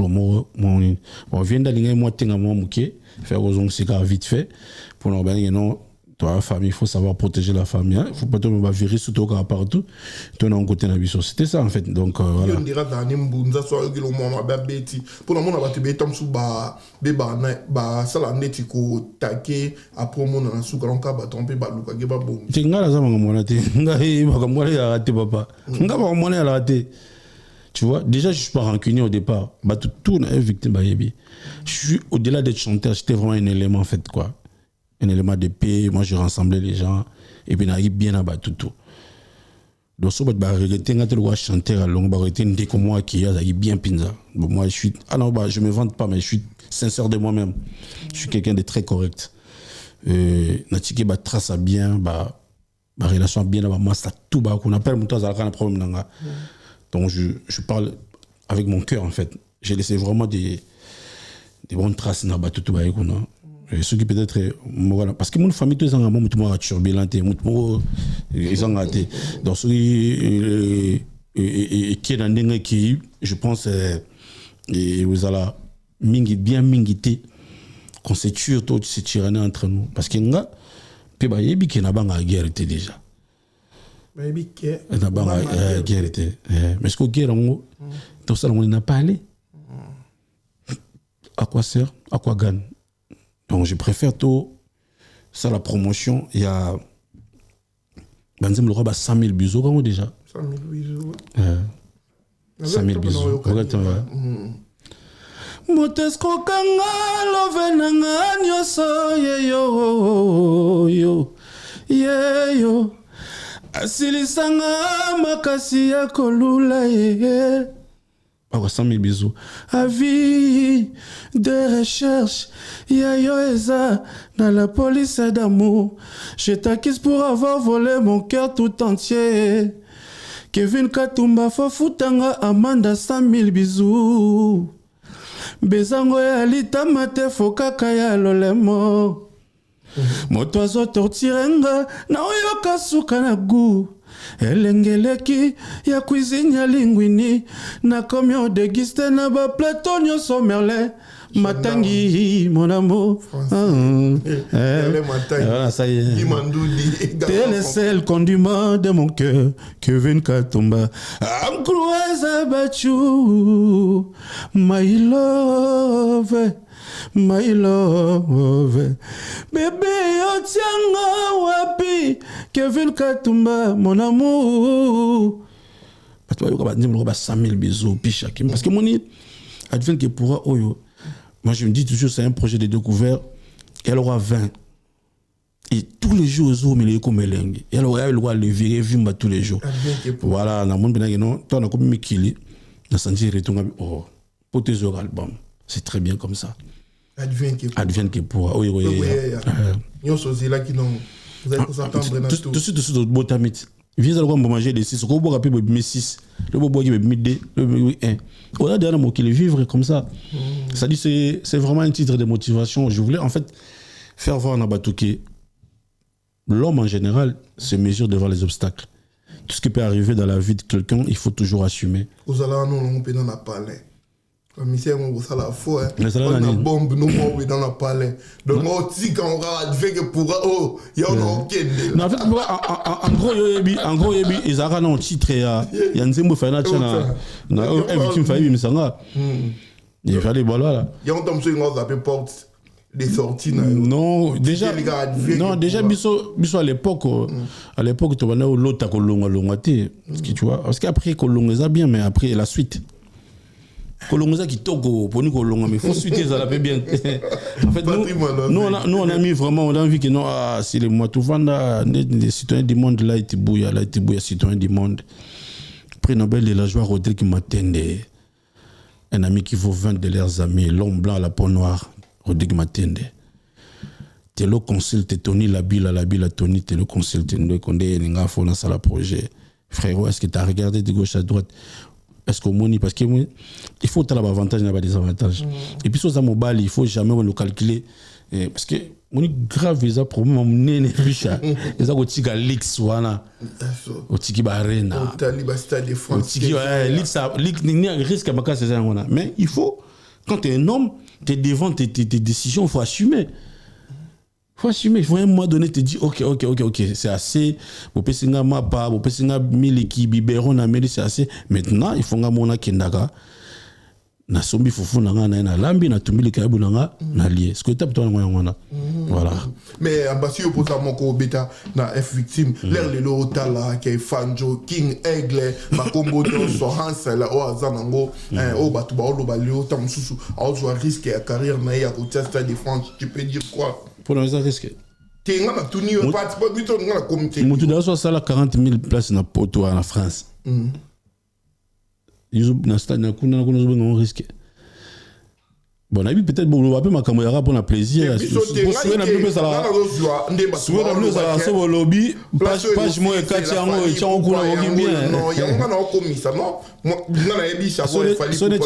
On vient d'aller, moi, tenir moi, mouquet. Faire aux ongles, c'est vite fait. Pour nous, non. Toi, la famille, il faut savoir protéger la famille. Il ne faut pas te virer sous ton corps partout. Toi, on a un côté de la. C'était ça, en fait. Donc, voilà. On dirait dans les mbunza, soit que le moment va bêti. Pour le moment, on va te béton sous bas, ça la netiko, taqué, après, on a un sous grand cas, tomber, balouka, geba bon. Tu n'as pas papa. Tu vois, déjà, je ne suis pas rancunier au départ. Tout est victime. Je suis, au-delà d'être chanteur, j'étais vraiment un élément, en fait, quoi. Un élément de paix, moi je rassemblais les gens et puis j'arrive bien à battre tout. Donc ça va regretter quand tu vois chanter à long regretter dès que moi qui a bien pinza. Bon, moi je suis je me vante pas mais je suis sincère de moi-même. Je suis quelqu'un de très correct. Natiki ba trace bien ba relation bien ba massa tout ba qu'on appelle mon temps ça un problème nanga. Donc je parle avec mon cœur en fait. J'ai laissé vraiment des bonnes traces na ba tout ba qu'on ceux qui peut-être voilà parce que mon famille tous en moment moi turbulente ils ont raté donc ceux qui est dans des qui je pense et vous allez bien mingité qu'on se tue tout se tirer entre nous parce que nga pe ba yebi que na banga guerre était déjà ba yebi que na banga guerre était mais ce que guerre ngo tout ça on n'a pas allé à quoi sert à quoi gagne. Donc je préfère tout ça la promotion. Il y a Banzem le roi 100 000 bisous comment déjà 100 000 bisous 100 000 bisous Motesko kanga lovenanga nyoso yo asilisanga makasi ya kolula 100 000 bisous. Avis de recherche, Yayo Eza, dans la police d'amour. Je t'acquise pour avoir volé mon cœur tout entier. Kevin Katumba, Fafutanga, Amanda, 100 000 bisous. Bezango ya lita mate fokaka ya lolemo. Moto azo tortirenga, na oyoka suka na gu. Elengeleki ya cuisine ya linguini na komi o déguster na ba plateau nyonso merle Matangi, mon amour. Voilà, ça y est. T'es le seul condument de mon cœur, Kevin Katumba. Amkrouaza Bachou, my love. My love, bébé, otianga wapi, Kevin Katumba, mon amour. Parce que tu vas 100 000 bisous, parce que mon advient que pourra oyo. Moi je me dis toujours c'est un projet de découverte. Elle aura 20. Et tous les jours aux mais les comme langue. Elle aura le droit de lever vimba tous les jours. Voilà, na mon benage non, toi na comme Mikili, na senti retourner oh, pour tes albums. C'est très bien comme ça. Advienne que pourra. Oui, oui. Nous sommes là qui n'ont. Vous allez vous attendre dans tout. Tout de suite, botamit. Viens à manger des 6. Quand vous rappelez le 6, le bois qui est 2, le 1. On a derrière qui vivre comme ça. Ça dit c'est vraiment un titre de motivation. Je voulais en fait faire voir Nabatouké. L'homme en général se mesure devant les obstacles. Tout ce qui peut arriver dans la vie de quelqu'un, il faut toujours assumer. Vous allez nous on dans la palais. Monsieur, on va la fois. On a bombe, nous on dans la palais. Donc on dit qu'on va advenir que pour oh, il y a un en fait, en gros, ils ont un titre il y a un zémo fait na victime failli mais ça nga. Il fallait voilà. Il y a un temps sur on appelle porte des sorties non déjà biso à l'époque tu vas au l'autre kolonga tu vois parce qu'après kolonga ça bien mais après la suite kolonga qui toko pour nous kolonga mais faut suite ça la fait bien en fait nous on a mis vraiment on a envie que non c'est les mois tout vendre des citoyens du monde là il bouilla citoyens du monde prix Nobel de la joie Rodrigue Matende un ami qui vaut 20 de leurs amis l'homme blanc à la peau noire Rodrigue Matende. Tu le consulte Tony Labila Tony, tu le consulte nous condé n'inga fona ça la projet. Frérot, est-ce que tu as regardé de gauche à droite? Est-ce que moni parce que il faut avoir avantages et des avantages. Et puis sur ça mobile, il faut jamais le calculer parce que moni grave ça problème nene richa. Les a tika leaks wana. O tiki ba arena. O taliba stade de France. O tiki leaks ni risque à c'est ça wana. Mais il faut quand tu es un homme, tu es devant tes décisions, il faut assumer. Il faut à un moment donné te dire ok, c'est assez. Vous pouvez ma pas, vous pouvez miliki, biberon, c'est assez. Maintenant, il faut que mon kendaka. Na sombi fufu na lambi na tumili kabu na lié. Ce que tu as besoin de voilà. Mais ambassadeur pour ça mon beta na F victime l'air le lotala qui Fanjo King Aigle Makombo so Hansel o azanango o batu ba o lo ba le tam susu o zo risque à carrière na ya côté Stade de France tu peux dire quoi pour les risques tu nga tuni participer bito nga comité mutu da so sala 40 000 places na poto en France. Na stade na kuna zo risque. Bon, peut-être bon, on va pas m'accompagner pour un plaisir. Souvent la plus ça au lobby, page moi 4 ans et tiens on coule bien. Non, il y a un commis ça non. Moi, na ebi ça il fallait. Sonne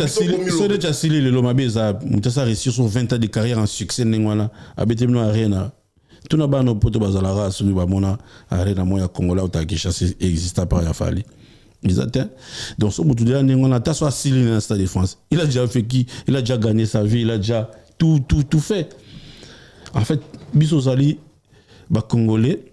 Chassili le Lomabeza, mutasa réussir sur 20 ans de carrière en succès n'engwana. Abete no arena. Tout na ba no poto bazala race ni ba mona arena moya Congola ou ta Kinshasa existe par ya fali. Donc, ce bout de l'année, on a tassé à Sili dans le Stade de France. Il a déjà fait il a déjà gagné sa vie, il a déjà tout fait. En fait, Bisso Sali, Congolais,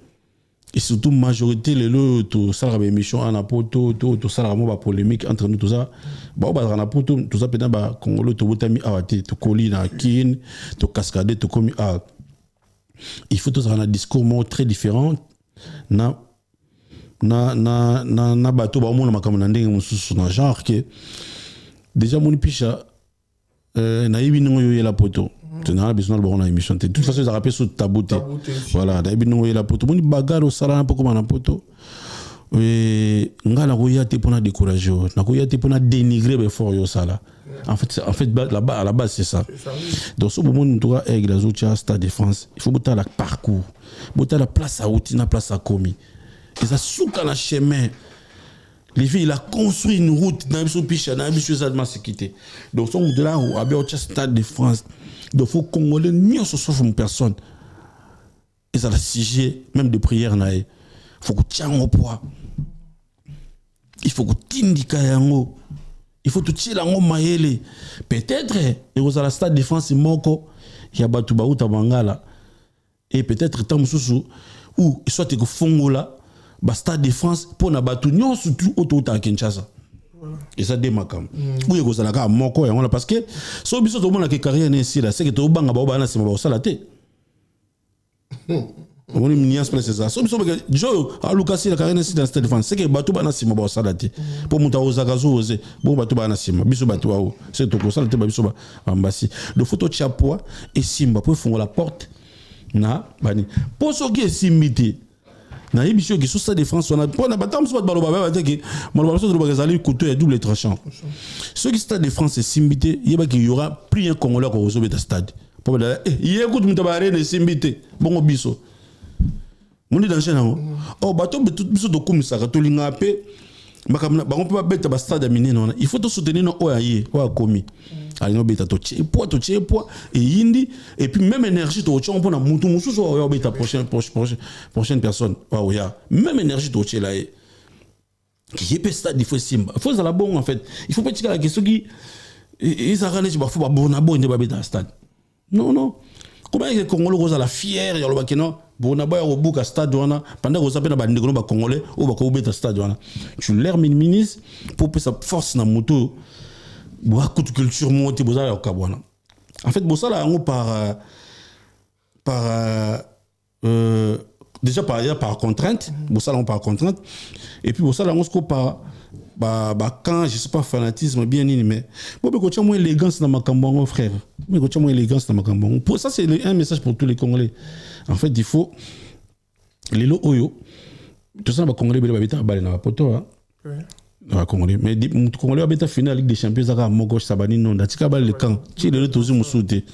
et surtout majorité, les lots, tout ça, la émission, en apoto, tout ça, la polémique entre nous, tout ça. Bah, on a tout ça, peut-être, Congolais, tout botami awate, tout colis, na kin, tout cascadé, tout commis à. Il faut tous avoir un discours très différent. Na bato ba mona makambo ndenge mususu na genre que déjà moni picha na yibi ngo yo la poto tena besoin ba na émission de toute façon ça rappelle sur tabouté voilà na yibi ngo yo la poto moni bagaro sala na poko na poto et ngala ko yate pona décourager na ko yate pona dénigrer be fort yo sala en fait là-bas à la base c'est ça donc ce moment nous doit aigle les autres Stade de France il faut botter la parcours botter la place à outil na place à commis. Et ça souka na chemin. Les filles, il a construit une route dans le piche, dans le zadma sécurité. Donc, son de là où au Stade de France, donc faut Congolais mieux se sauve une personne. Et ça la sujet même de prière nae. Faut que tiens au poids. Il faut que tindika yango. il faut tout tirer la maïele. Peut-être, et vous avez la stade de France, moko, il y a Batouba ou Tabangala. Et peut-être, tant ou soit que Fongola, le stade de France, pour na Batou, non, surtout autour de Kinshasa. Et ça démakam. Oui, vous avez la moko, parce que, si vous avez la carrière ici, c'est que tu as banga baobana, c'est ma salate. On est mignon, c'est ça. Si vous avez Joe, à Lucas, la carrière ici dans le stade de France, c'est que Batou bana, c'est ma salate. Pour monter aux Agazo, bon Batou bana, c'est ma biso Batou, c'est tout ça, le biso ambassi. Le photo de chapeau et Simba, pour faire la porte. Na, bani. Pour ce qui est simité. Na émission qui sous stade de France on a pas na batam soit baloba ba que malobalo so de bazali couteau et double tranchant. Ce qui stade de France est simbité, il y aura plus un congolais ko zo beta stade. Pour dire il écoute mutabare ne simbité. Bon biso. Mon dit dans chaîne oh bato be tout biso de komisa ka to linga pe makamna ba on peut pas beta ba stade miné non. Il faut te soutenir no oyaye o komi. Ali no beta to tche poids et yindi et puis même énergie to tche on pona mutu musu so o beta prochaine personne wa ya même énergie to tche là qui est stade il faut simba faut ça la bon en fait il faut pas tirer la question qui ils arrêtent je faut pas bon de ba beta stade non comment est Congolais rosa la fière ya lo bakeno bon ba ya buka stade wana pendant que ça pe na ba ndeko ba Congolais o ba ko beta stade wana tu l'air minimise pour que ça force na moto beaucoup de culture montée bozala au Kabwana. En fait bozala en déjà par contrainte, bozala par contrainte et puis bozala en par quand je sais pas fanatisme bien ni mais bon mais quand moins élégance dans ma cambon frère. Mais quand moins élégance dans ma cambon. Pour ça c'est un message pour tous les Congolais. En fait il faut les lo oyo tout ça ba Congolais ba bita ba na poto hein. Congolais mais Congolais a été final Ligue des Champions à Mogosh Sabani non d'atika bal le camp tu le toujours musuté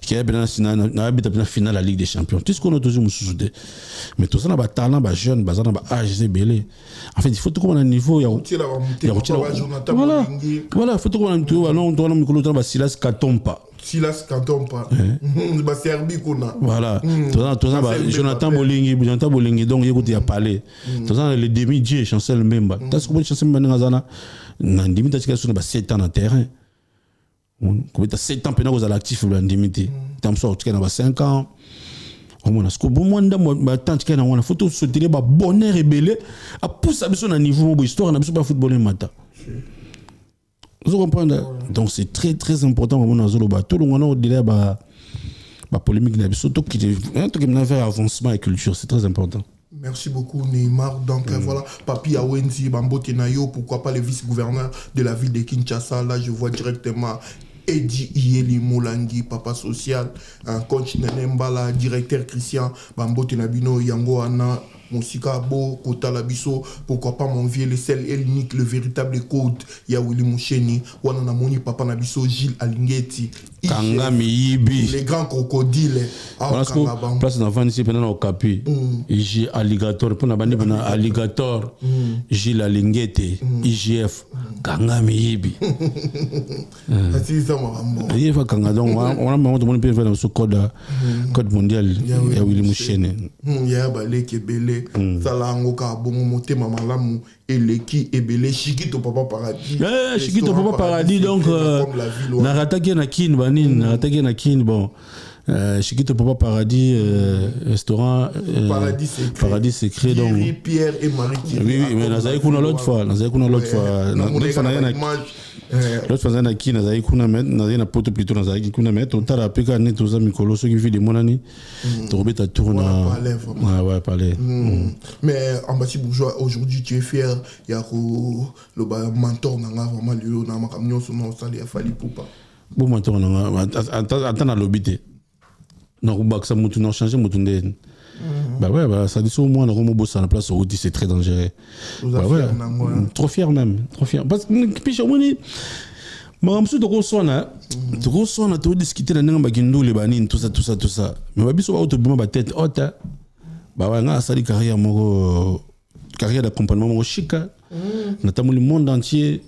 qui a bien na habita final la Ligue des Champions tout ce qu'on a toujours musuté mais tout ça na ba talent ba jeune ba na ba âge c'est belé en fait il faut tout comme un niveau il y a voilà faut tout comme un niveau non on doit le micro ba Silas Katompa Silas Katompa ba Serbie kuna voilà tout ça ba Jonathan Bolingi donc écoute il a parlé tout ça le demi-dieu Chancel Memba t'as ce que Chancel Memba ngazana na ndimita tika sur ba 7 ans na terrain comme tu as 7 ans pendant que vous êtes actif dans ndimiti tam so tika na ba 5 ans au moins ce que bon monde ba tant tika na wana photo soutenir ba bonheur et belé a pousser biso na niveau bo histoire na biso ba football mata. Vous comprenez? Donc c'est très très important comme on a zolo ba tout le monde au-delà ba polémique na biso to qui n'a fait avancement et culture, c'est très important. Merci beaucoup Neymar. Donc voilà, Papi Awenzi Bambote Nayo, pourquoi pas le vice-gouverneur de la ville de Kinshasa. Là je vois directement Eddie Iyeli Molangi, papa social, coach Nenembala, directeur Christian Bambote Nabino Yango Ana Monsika Bo Kota Labiso, pourquoi pas mon vieux le seul et l'unique, le véritable code ya Willy Moucheni, Wana Moni papa Nabiso Gilles Alingeti, Kangami Yibi, les grands crocodiles. Place d'enfant ici pendant au capi. Ig alligator pour na bandi pendant alligator. Gilles Alingeti, IGF, Kangami Yibi. C'est ça moi. Il va Kanga donc on a moment de mon pays dans ce code mondial ya Willy Moucheni. Ya balé kebele. Salango ka bongo motema malamu eleki ebele Chikito papa paradis Chikito papa paradis donc na rataki na kin banine na rataki na kin bon Chikito papa paradis restaurant paradis secret donc Pierre et Marie oui mais nazai kuna l'autre fois l'autre fois na kin nazai kuna met na poto plutôt nazai kuna met on t'a peka net aux amis colo ceux qui vivent des monani to robeta tourna ouais parler mais Ambassi Bourgeois aujourd'hui tu es fier ya le mentor nanga vraiment le na makamnyo sono sali ya fali poupa bon mentor nanga attends na lobité non ba ça mutu non changer mutu ndene bah ouais bah ça dit au moins on a bossé à la place où c'est très dangereux bah ouais trop fier parce que puis je me dis Mamsu de Rosona to discuter na ngamba kindule banini tout ça mais ba biso ba auto bima ba tête ota ba wa nga sali carrière d'accompagnement mo chika na tamuli monde entier.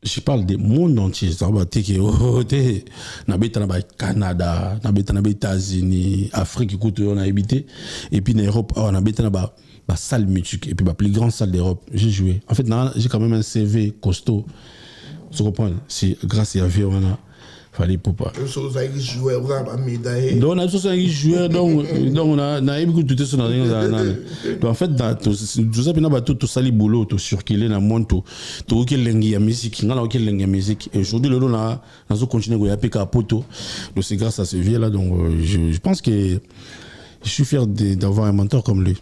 Je parle du monde entier, ça va te na beta na Canada, na beta na États-Unis, Afrique écoute on a habité et puis en Europe on a beta na salle mythique et puis plus grande salle d'Europe. J'ai joué. En fait j'ai quand même un CV costaud. Tu comprends? C'est grâce à Avion, fallait pas. Donc, on a tous un joueur, donc on a beaucoup de choses. Donc, en fait, tout ça, tout ça, les boulots, tout circuler dans le monde, tout quel langue musique, musique. Et aujourd'hui, on a continué à péter à poto. Donc, c'est grâce à ce vieux-là. Donc, je pense que je suis fier d'avoir un mentor comme lui.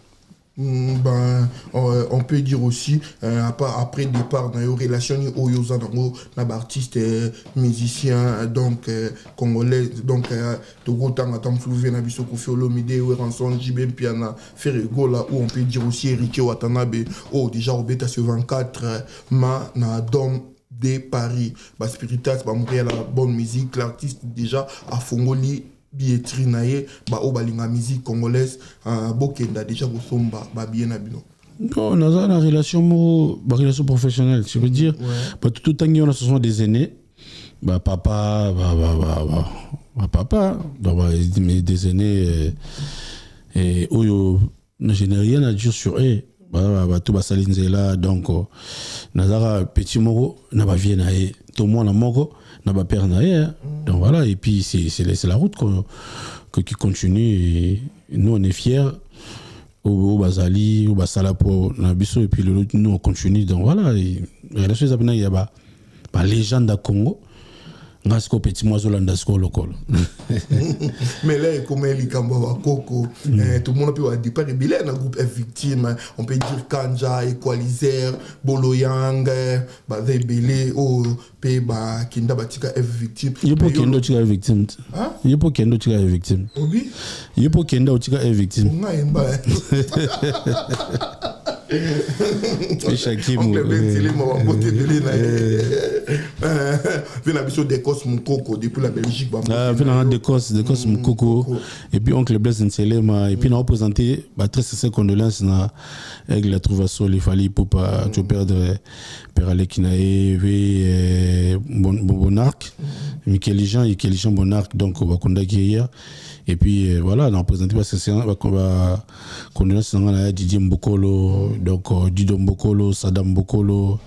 On peut dire aussi après le départ dans les relations artistes musiciens donc congolais donc Togo Tangatam Flouvé na biso Koffi Olomide ou Ranson Jibem Piana Ferrego là où on peut dire aussi Eric Watanabe déjà au bêta sur 24 ma na dom de Paris Spiritas Montréal la bonne musique l'artiste déjà à Fongoli billetterie naie o balinga musique congolaise bokenda déjà kosomba bien na bino. Non, on a une relation professionnelle, je veux dire tout le temps on a ce sont des aînés papa des aînés et oyo je n'ai rien à dire sur eux tout va salinzela donc nazara petit moko na ba vie na e tout le monde moko na ba père na e donc voilà et puis c'est la route qui continue et nous on est fiers au bazali au basala pour na biso et puis nous on continue donc voilà et la chose abina ya ba légende à Congo ngasko petit moiseau landasko lokolo mais là comme il kamba Coco tout le monde peut départ bilé dans groupe F victime on peut dire Kanja Equalizer Boloyang Belé pe kinda batika F victime yepo kendo tika victime yepo kendo tika victime obi yepo kendo tika victime ngaimba Shakim on peut ventiler ma côté de l'ina vient biso de Cos Mukoko depuis la Belgique vient de Cos Mukoko et puis oncle Blaise Nselema et puis on a présenté très sincères condoléances na avec la trouvation il fallait pour pas tu perdre père Alekinae Bonarc Michael Jean Bonarc donc va conduire hier et puis voilà on a présenté parce que c'est condoléances na Didier Mbokolo donc Dido Mbokolo Sadam Mbokolo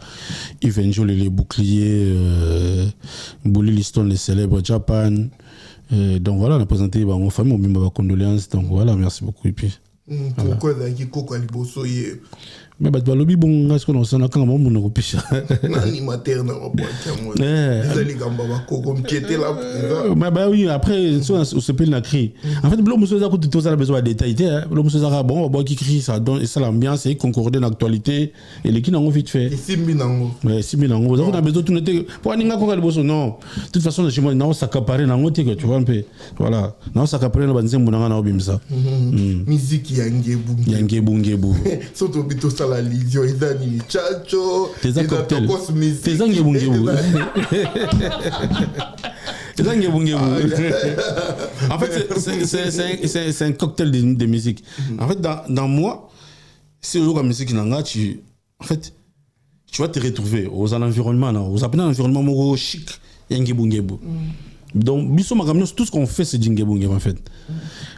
Yves Njol les boucliers Bouli Liston les célèbres Japan donc voilà on a présenté mon famille mon condoléances donc voilà merci beaucoup et puis pourquoi d'ailleurs Coco Aliboso mais balobi bon est-ce qu'on s'en a quand même mon repisha animateur na boîte moi les gamba Coco qui était là mais oui après on se pile na cri en fait le monsieur ça coûte tout ça a besoin de détails le monsieur ça bon bois qui crie ça donne ça l'ambiance et concorder l'actualité et les qui n'ont vite fait 6000 nango mais 6000 nango on a besoin tout n'était pour ninga Coco Aliboso non de toute façon chez moi non ça caparer nango tu vois un peu voilà non ça caparer na banze munanga na obimisa musique ya ngebu surtout bito ça la lision izani chacho tes cocktails tes ngebu en fait c'est un cocktail de musique en fait dans moi c'est la musique nanga tu en fait tu vas te retrouver aux environnements aux environnements chic ngebu donc biso makamno tout ce qu'on fait c'est ngebu en fait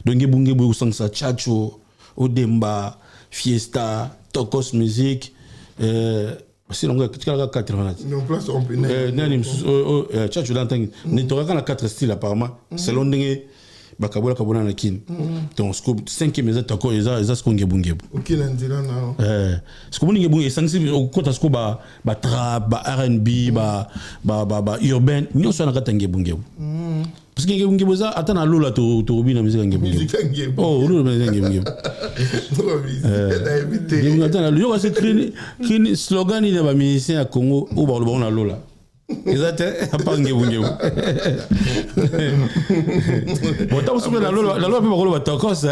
donc ngebu au sens chacho Odemba, Fiesta, Tokos Music, c'est donc 80. Non, place on peut. Tu l'entends. Nous avons 4 styles apparemment. Selon nous, bakabola kabona na kin. Donc scope 5 mais ça ko eza sko ngebungebu. OK landira na. Scope ngebungebu sensible au kota sko ba trap, ba R&B, ba urbain, nous sommes na kata ngebungebu. Parce que ngebungebu za atana lola to bina musique ngebungebu. Oh, lola musique ngebungebu. Ngebungebu atana lola c'est clean slogan ni ba musicien à Congo ou ba na lola. Exactement, pas ngebungebu. Bon, tant que la loi peut pas le tokos,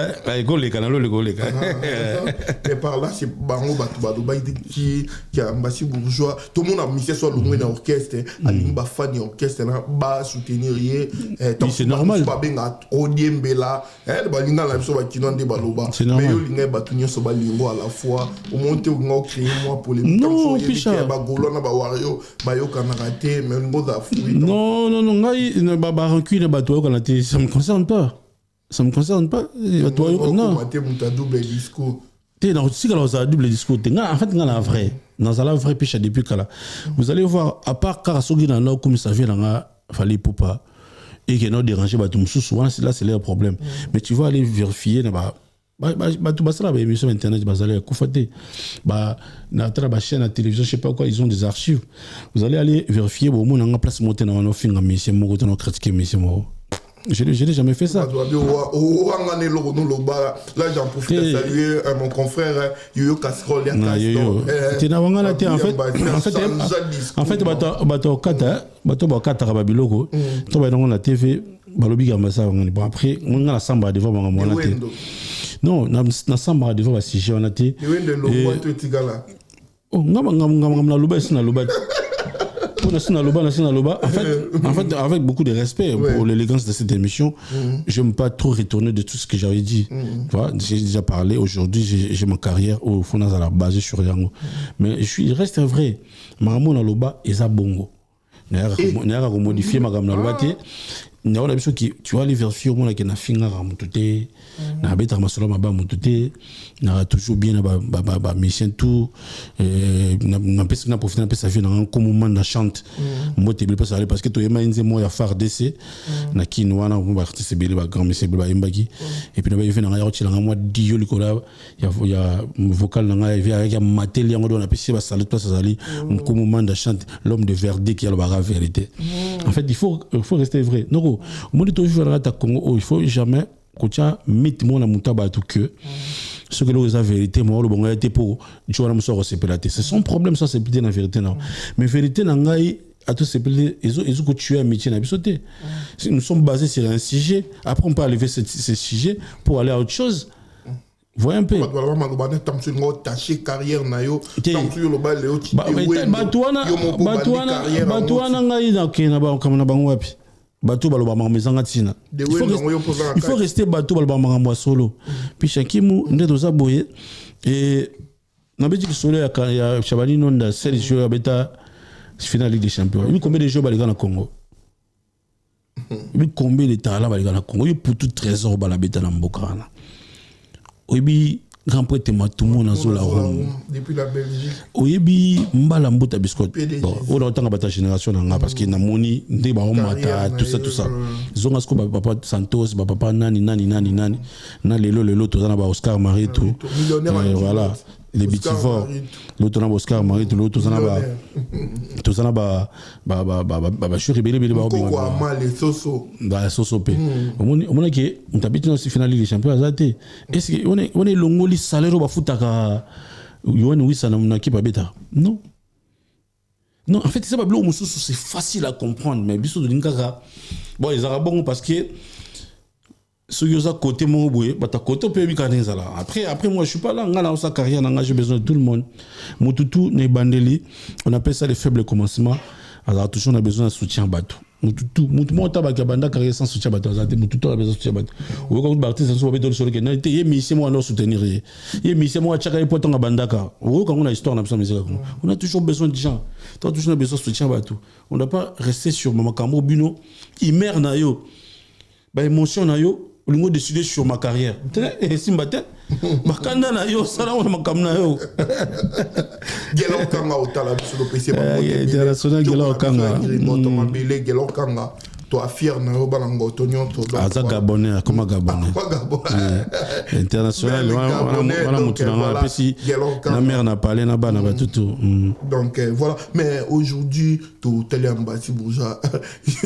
mais par là c'est bango batu qui a mbasi bourgeois tout le monde a mis soit le dans orchestre alingi ba fan orchestre na ba soutenir c'est normal ba benga odiembela ba linga la biso ba kinonde baloba mais yo linga ba tunyo so ba lingo à la fois au monter ngo créer moi pour les non ba golona ba wario ba yo kanara mais ngo za fruit non ngai ba rancune ba to kana ça me concerne pas. Ça me concerne pas. Non. Double discours. dans le double discours, en fait, dans la vraie, pêche depuis là. Vous allez voir, à part Karasogi dans l'eau, comme ça vient dans la fallait pas, et qu'il y a non dérangé, bah, tout souvent, là, c'est leur problème. Mais tu vas aller vérifier, tout ça, là, émission internet, bah, vous allez constater, bah, dans chaîne à télévision, je sais pas quoi, ils ont des archives. Vous allez aller vérifier, bon, on a une place montée dans nos films, mais c'est mon côté, critiquer, mais c'est moi. Je n'ai jamais fait ça. Là, j'en profite de saluer mon confrère Yoyo Casserole. En fait, après, on a la samba devant mon non, na samba devant si j'ai on a été. Oh, En fait, avec beaucoup de respect pour l'élégance de cette émission, je n'aime pas trop retourner de tout ce que j'avais dit. J'ai déjà parlé. Aujourd'hui, j'ai ma carrière au fond basée sur Yango. Mais je reste vrai. Maman Naloba est à Bongo. N'a modifié ma gamme Naloba. Tu vas aller vérifier au moins qu'il y a une ramouté, na beta masolo maba mututé, na toujours bien na mission tout, na pesa na profiter na pesa vie na comme moment na chante, moi te pas ça parce que tu es mainze moi ya phare DC, na kinwana on va artiste bele ba grand monsieur ba imbaki, et puis na ba yvé na ya otila moi dio likola ya vocal na ya matel yango do na pesa ba salut place azali, comme moment na chante l'homme de verdict qui a la vérité. En fait il faut rester vrai. Non, au monde toujours à ta Congo, il faut jamais kocha mit mona mutaba tout que ce que la vérité moi le bon été pour tu vas me sortir c'est c'est son problème ça c'est peut-être la vérité non mais vérité n'angai à tous ces pays ils ont que tu as métier n'a sauté nous sommes basés sur un sujet après on peut enlever ce sujet pour aller à autre chose. Voyez un peu. Carrière nayo bateau balobama mezanga tina il faut rester bateau balobama ngwa solo puis chakimu ndeto za boye et na beti ki solo ya Chabani nonda Sergio ya beta finale Ligue des Champions il combien de joueurs balika na Congo il combien de talents balika na Congo il pour tout trésor bala beta na mbokana obi grand prêtre tout le monde a la Rome depuis la Belgique oyebi mbala mbota biscuit bon on entend ba ta génération nga parce que na moni ndé ba mata tout ça zonga sko papa Santos papa nani na lelo tozana ba Oscar Marie tout voilà les bitivores l'autre na Oscar Marie tout l'autre tozana ba churi bele ba ko mal les soso pe on que on t'habite dans finale Ligue des Champions azate est-ce que on est longoli salaire ba futaka yone wisa na équipe beta non en fait c'est pas blo mususu c'est facile à comprendre mais biso de linkaka bon ils arabons parce que ce qui est à côté mon boy bah ta côté peut bien caneza là après moi je suis pas là dans sa carrière j'ai besoin de tout le monde mututu ne bandeli on appelle ça les faibles commencements alors toujours on a besoin de soutien bateau mututu moi tabaka banda carrière sans soutien bateau ça mututu a besoin de soutien bateau ou quand vous partez sans soutien bateau sur le canal et mission moi non soutenir et mission moi chaka et poton bandaka ou quand on a histoire on a toujours besoin de gens tu as toujours besoin de soutien bateau on doit pas rester sur mama kambo bino imer na yo ba émotion na yo au lieu de décider sur ma carrière et si m'batte makanda na yo sala on makamna yo gelo kanga otala sur le PC international gelo kanga gelo kanga to fier na yo balango tonyon to aza gabonais comme gabonais international voilà mutuna na pesi na mère na parler na bana ba tout donc voilà mais aujourd'hui tout tel embassy bourgeois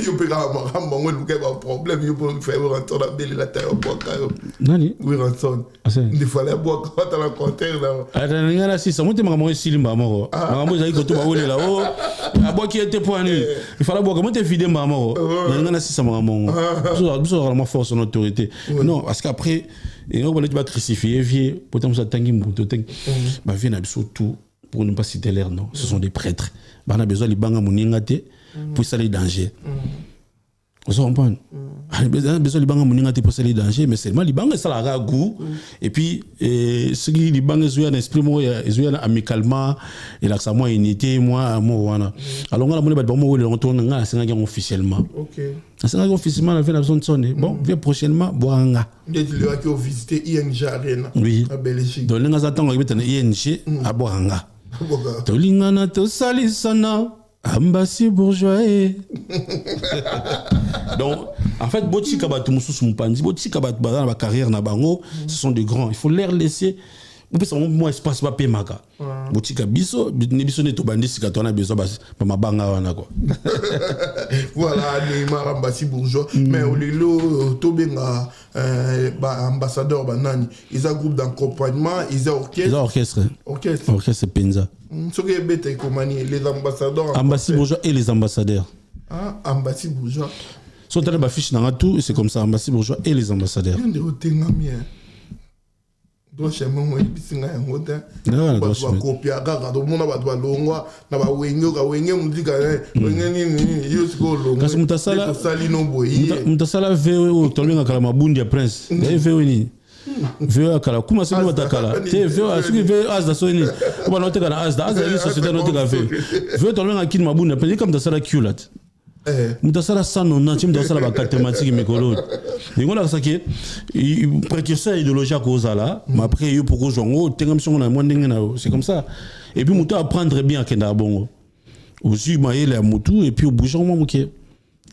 yo peut pas mongo le problème yo peut faire rentrer la belle la taille au bois nani oui ranson il fallait boire quand à la container là ada ngala si ça monte makambo silimba moko makambo zali ko to ba wole la o abo qui était point il fallait boire comment te vider mamo ngana si ça makambo biso vraiment force en autorité non parce qu'après et on va crucifier vieux pourtant ça tangi mbuto tangi ba vie na biso tout pour ne pas citer l'air non ce sont des prêtres on a besoin de banga moninga te pour ça les dangers Vous comprenez? Besoin libanga moninga te poser les dangers, mais seulement libanga ça la goût. Et puis ce qui libanga est un esprit moi est amicalement et là ça moi unité moi wana. Alors on a mon ba moi le retourne nga senga officiellement. OK. Senga officiellement la fait la zone sonne. Bon, viens prochainement boanga. Il a qui visiter ING Arena à Belgique. Donc les attendent que betana ING à boanga. Tolingana to salisana. Ambassy bourgeois. Donc, en fait, Boti Kabatou Moussou Mpandi, Boti Kabatou dans la carrière na bango, ce sont des grands. Il faut leur laisser. Vous pouvez savoir moi espace pas pémaka. Boti Kabiso, Nebiso ne tobandi si katona besoin ba ma banga wana quoi. Voilà, Neymar Ambassy bourgeois. Mais au lilo tobenga ambassadeur banani. Ils ont groupe d'accompagnement, ils ont orchestre. Ils ont orchestre. Orchestre Penza. Ce qui est bête, les ambassadeurs. Ambassy bourgeois et les ambassadeurs. Ah, Ambassy bourgeois. Sont allés ma fiche dans tout, c'est comme ça, Ambassy bourgeois et les ambassadeurs. Donc chez moi moi bisinga yango te ba kopia kaka to mona ba longwa na ba wenge muzika wenge nini yosko longo kasi mutasala sali no boyi mutasala veo tolenga kala mabundi ya prince veo ni veo kala kuma se no batakala te veo asuki veo azda so ni ba no te kana azda ni société no te ka veo tolenga kin mabundi ya prince comme mutasala culat mutasala sanona chim mutasala ba mathématique mikolo ningo la saki précurseur idéologie à cause là mais après yo pour jongo tengam songo na mwandenge na c'est comme ça et puis muta apprendre bien kenda bongo aussi maïle à mutu et puis au bouchon moi muké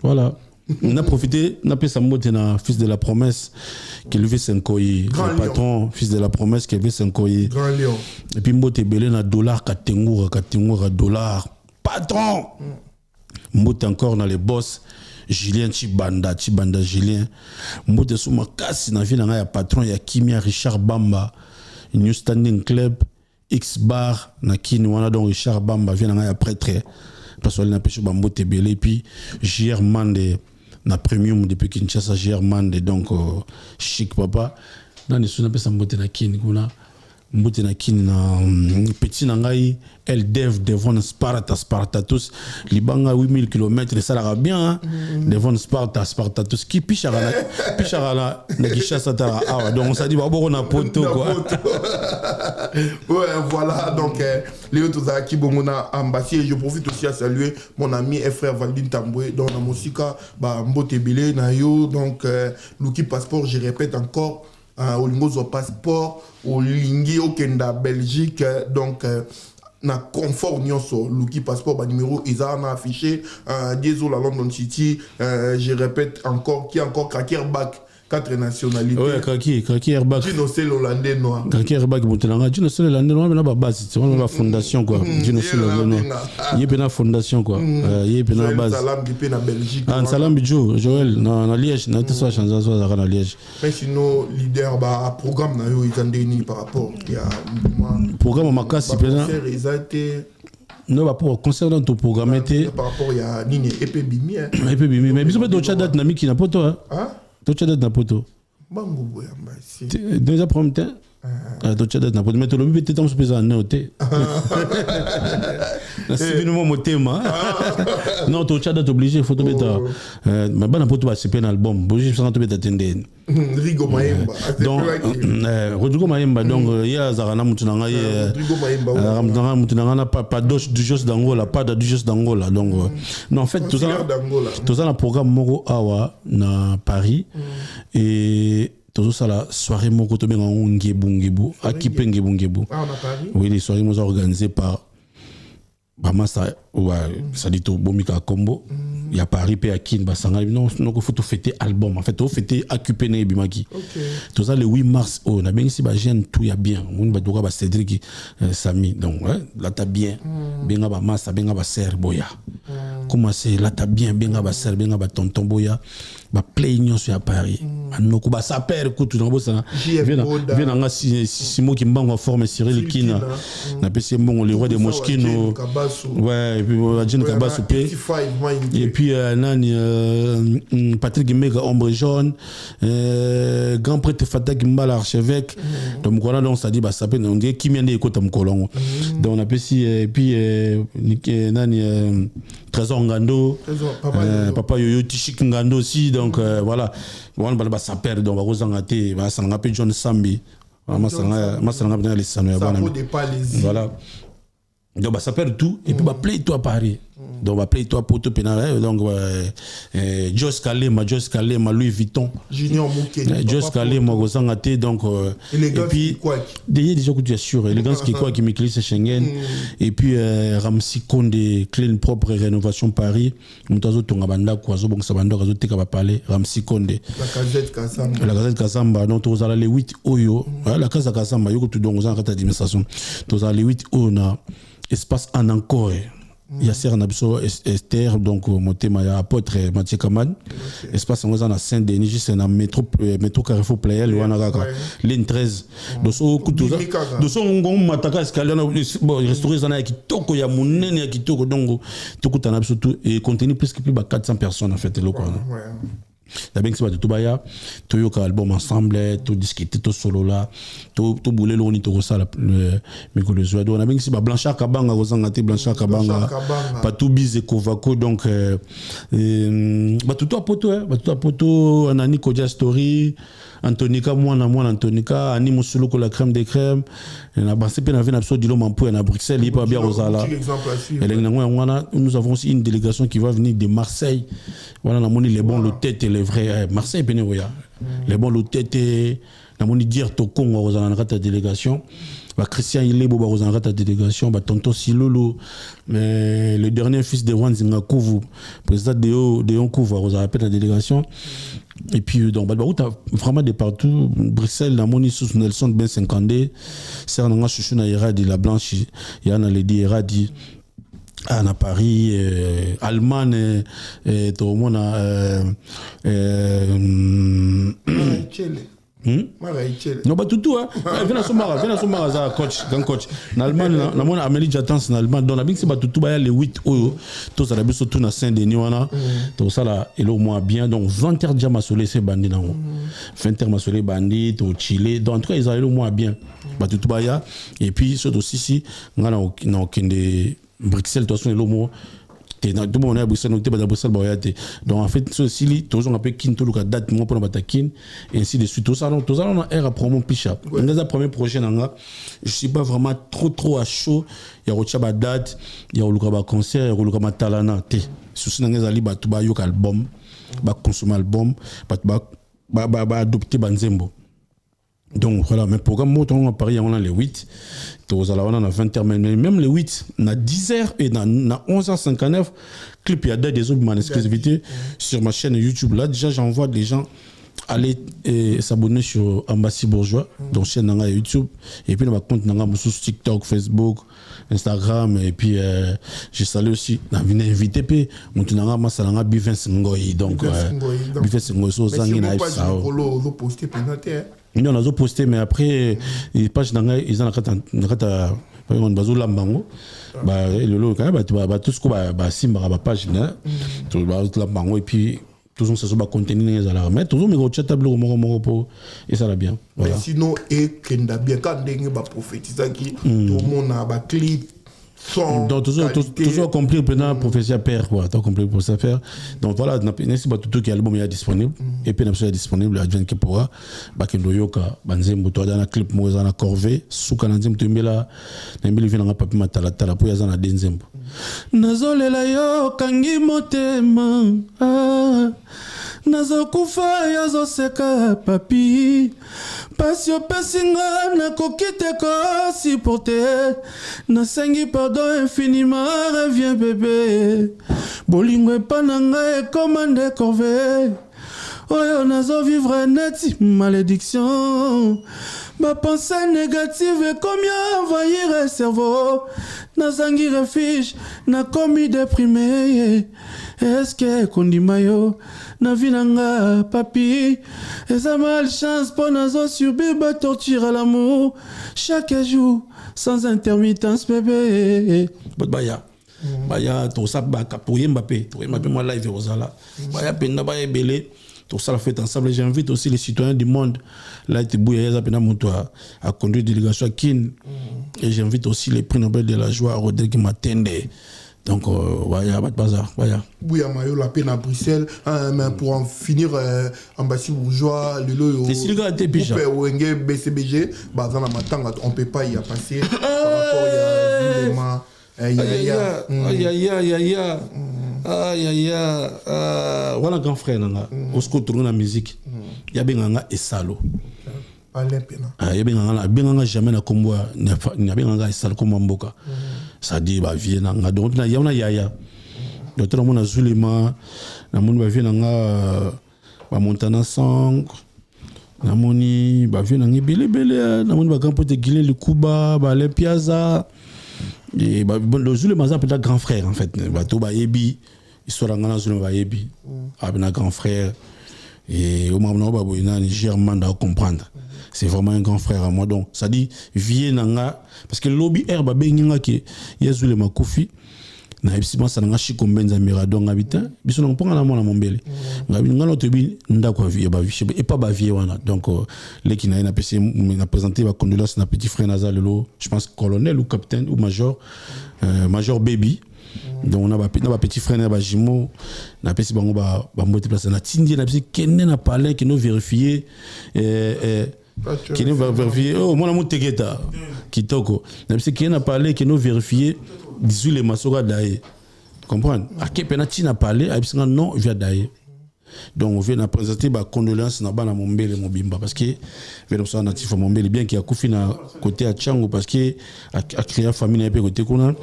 voilà on a profité n'a pas sa mot na fils de la promesse qui levé Senkoyi le patron fils de la promesse qui levé Senkoyi grand lion et puis mbote belé na dollar katengoura dollar patron Mbote encore dans les boss Julien Chibanda Julien Mbote sous ma casse na vie na ya patron ya Kimia Richard Bamba New Standing Club X Bar na kini wana donc Richard Bamba vient na ya prêtre parce qu'il n'a pas choisi Mbote belé et puis JR Mande na premium depuis Kinshasa JR Mande donc chic papa dans les sous na pesa Mbote na kini kuna Mbote na kini na petit na ngai elle devant Spartatus libanga 8000 km ça la bien devant Spartatus qui pichara na Kinshasa ta ah donc on s'est dit bon on a poto quoi ouais voilà donc Léo Tozaki Bongona Ambassy je profite aussi à saluer mon ami et frère Valdine Tamboué dans la musique Mbote Belé na yo donc Luki Passeport je répète encore au Lingozo Passeport au Lingi au Kenda Belgique donc na confort nyonso Luki Passeport ba numéro Isa affiché Diesel la London City je répète encore qui encore Kraker Back 4 nationalités ouais Kraker Airbag Dino c'est hollandais noir Kraker Airbag montelanga Dino c'est hollandais noir mais na ba base c'est la fondation quoi Dino c'est hollandais noir yé na fondation quoi yé na base Salam di na Belgique Salam Bidjo Joël na Liège na te so changer so na Liège mais sinon leader ba programme na yo itandeni par rapport ya programme makasi pena non bah pour concernant ton programme était par rapport ya nini epebimi mais biso do cha date na miki na poto hein to cha date na poto bango boya mbasi déjà prompte to cha date na poto mais to lobi peut-être on se pesa noter c'est bien mon thème non to cha date obligé faut to beta mais bana poto ba c'est un album bo je sens to beta tenden Rigo Maemba donc Rodrigo Maemba donc ya zarana mutu na ngai Rodrigo Maemba mutu na ngana pas du juste d'Angola pas du juste d'Angola donc non en fait tout ça na programme moko awa na Paris et tout ça la soirée moko to benga ngebu akipe ngebu ah na Paris oui les soirées sont organisées par Bamasa ça dit tout bomika combo il y a Paris pe akin basanga non il faut tout fêter album en fait tout fêter occupé né bimaki tout ça le 8 mars on a bien ici ba jeune tout ya bien on ba doka ba Cédric Sami donc là ta bien benga ba massa benga ba ser boya comment c'est là ta bien benga ba ser benga ba tonton boya ba play union sur Paris Anoko ba sa père kutu dans bossa. Vient nga Simo qui mbango forme Cyril Kina. Na pesi mbongo le roi des Moschino. Ouais, et puis Jean Kabasu P. Et puis nani Patrick Mega Ombre Jaune, grand prêtre Fata Gimbala archevêque. Donc voilà, donc ça dit bah ça peut on dit qui mène écoute am kolongo. Donc on a pesi et puis nani Trésor Ngando, Papa Yoyo Tichik Ngando aussi, donc voilà. On va ça perdre, donc on va s'engager, va s'engager John Sambi. Voilà. Donc ça perd tout et puis play toi Paris. Donc va play toi pour tout pénal. Donc Jos Kalema Louis Vuitton. Junior Mouké. Jos Kalema go s'engager donc et puis déjà que tu es sûr, élégance qui quoi qui m'éclisse Schengen et puis Ramsi Konde clean propre rénovation Paris. Mutazo tonga banda kwa zo bonga banda kazo teka ba parler Ramsi Konde. La Gazette Kasamba donc tous les 8 oyo. La Casa Kasamba yoko tout donc aux administration. Tous les 8 ona espace en encore. Il y a Serre Nabso Esther, donc mon thème il y a apôtre Mathieu Kaman. Espace en à Saint-Denis, juste un métro Carrefour Playel, ligne 13. Donc on mataka escalier bon restaurant ça qui toko ya munene qui toko donc tout coûte surtout et contenu presque plus de 400 personnes en fait le quoi. La bien que c'est tout baya tout yoka album ensemble tout discuter tout solo là tout bouler l'on tout ça le micro le joie donc la bien que c'est Blanchard Kabanga Rosangate Blanchard Kabanga pas tout bise Kovako donc tout à poto Anani Kodia Story Antonika moi Antonika Ani Musuluko la crème des crèmes na basé pe na vient absolument mampo na Bruxelles il pas bien Rosala et nous avons aussi une délégation qui va venir de Marseille voilà la moni les bons le tête et les vrais Marseille Benevoya les bons le tête na moni dire to Congo Rosala na ta délégation ba Christian Ilebo ba Rosala ta délégation ba tonton Silolo mais le dernier fils de Juan Zingakuvu président de Yonkuvu Rosala ta délégation. Et puis donc vraiment de partout Bruxelles la moni sous Nelson Ben 52 c'est un chouchou na Iradi la blanche il y en a les dit Iradi à Paris Allemagne et tout le monde non pas tout hein viens à Somara ça coach en Allemagne na mon Amélie Jatans en Allemagne donc la big c'est pas tout les 8 euro tout ça la bise surtout na Saint-Denis wana tout ça là et le moins bien donc 20h déjà masolé c'est bandit là 20h masolé bandit au Chili donc en tout cas ils allaient le moins bien bah tout baya et puis surtout si ngana na okende Bruxelles tout ça le mot tout le monde à Bruxelles donc en fait ceci li toujours un peu kin tout le date moi pour batakin et ainsi de suite tout ça on a air à promo picha dans le premier projet nanga je suis pas vraiment trop à chaud il y a rocha date il y a le concert il y a le talana té souci nanga ali ba tuba yo album ba consommer album ba adopter banzembo. Donc voilà, mais programme moton à Paris on a les 8 tous à la on a 20h même les 8 na 10h et na 11h59 clip il y a des autres man exclusivité sur ma chaîne YouTube là déjà j'envoie des gens aller s'abonner sur Ambassy Bourgeois donc chaîne nanga YouTube et puis dans ma compte nanga sur TikTok, Facebook, Instagram et puis je salue aussi na vient inviter pe montu nanga masalanga Bivens Ngoyi donc Bivens Ngoyi so zangi na ça poster penate non on a posté mais après les pages nanga ils en nakata on bazo lambango ba lelo ka ba tout ce ko ba simba ba page na tout ba lambango et puis toujours ça se va contenir les alarmes mais toujours mais au chat tableau mo et ça va bien voilà. Mais sinon et kenda bien quand ndenge ba prophétiser qui tout le monde a ba clip donc toujours compris pendant prophétie père quoi t'as compris pour ça faire donc voilà n'est-ce pas tout qui album est disponible et puis n'est disponible à Jean Kepora ba kendo yoka banzembo to dans clip mo za na corvée suka na nzembo tumbela na mbili vina nga papi matala tala po ya za na denzembo nazolela yo kangi motema nazokufa yazoseka papi pasi opesinga nakoki te kosupporte nasengi pardon infiniment reviens bébé bolingo epa na ngai ekoma nde corvée oyo nazo vivre neti malédiction. Ma pensée négative est comme envahir le cerveau. Nazangi refuge, na komi déprimé. Est-ce que kondimayo na vinanga papi? Eza malchance pour nazo subir ba torture à l'amour chaque jour sans intermittence bébé. Baya. Baya to sa ba kapoye Mbappé. To Mbappé moi live Rosala. Baya penda baya belé. Tout ça la fait ensemble. J'invite aussi les citoyens du monde. Là, il a conduit une délégation à Kin. Et j'invite aussi les prix Nobel de la joie à Rodrigue Matende. Donc, voilà, pas de bazar. Oui, Mayo, la peine à Bruxelles. Mais pour en finir, ambassade bourgeois, le lot. Les Siliga étaient déjà. BCBG, dans la matanga, on ne peut pas y passer. Par rapport à Aïe. Voilà grand frère nanga. On se tourne la musique. Il y a bien Esalo. Il y a bien jamais na kombo il y a bien Esalo comme Mboka. Ça dit ba vie nanga donc na yaya. Donc tout le monde a Zulema, na monde ba vie nanga ba Montana Song. Na moni ba vie nanga belé na monde ba campote Guilin le Kuba, ba le Piazza. Et le Zulema ça peut-être grand frère en fait. Ba to ba Ebi. Histoire d'angana Zulema ba Ebi. Abena grand frère. Et au moment où il y a un Germain à comprendre. C'est vraiment un grand frère à moi. Donc, ça dit, Vienanga, parce que le lobby herbe, il y a Zulema Kofi, na ebisima ça nga chiko mbenza mirado ngabita biso na mponga na mona mombele ngabi ngalo tobi ndako vie ba vie et pas ba vie wana donc les qui na PC na présenter ba condoléances na petit frère Nazalelo je pense colonel ou capitaine ou major major baby donc on a ba petit frère na ba jimo na PC bango ba mbote place na tindi na PC kenne na parler que nous vérifier qui nous va vérifier oh mon amour tegeta kitoko na PC qui n'a parlé que nous vérifier 18 les masoga d'ailleurs comprendre à quel penalty n'a parlé à bisanga non via d'ailleurs donc on vient présenter ba condoléances na bana mombele mobimba parce que veut ça natif mombele bien qu'il a coufi na côté à Tchango parce que a créé famille un peu côté kuna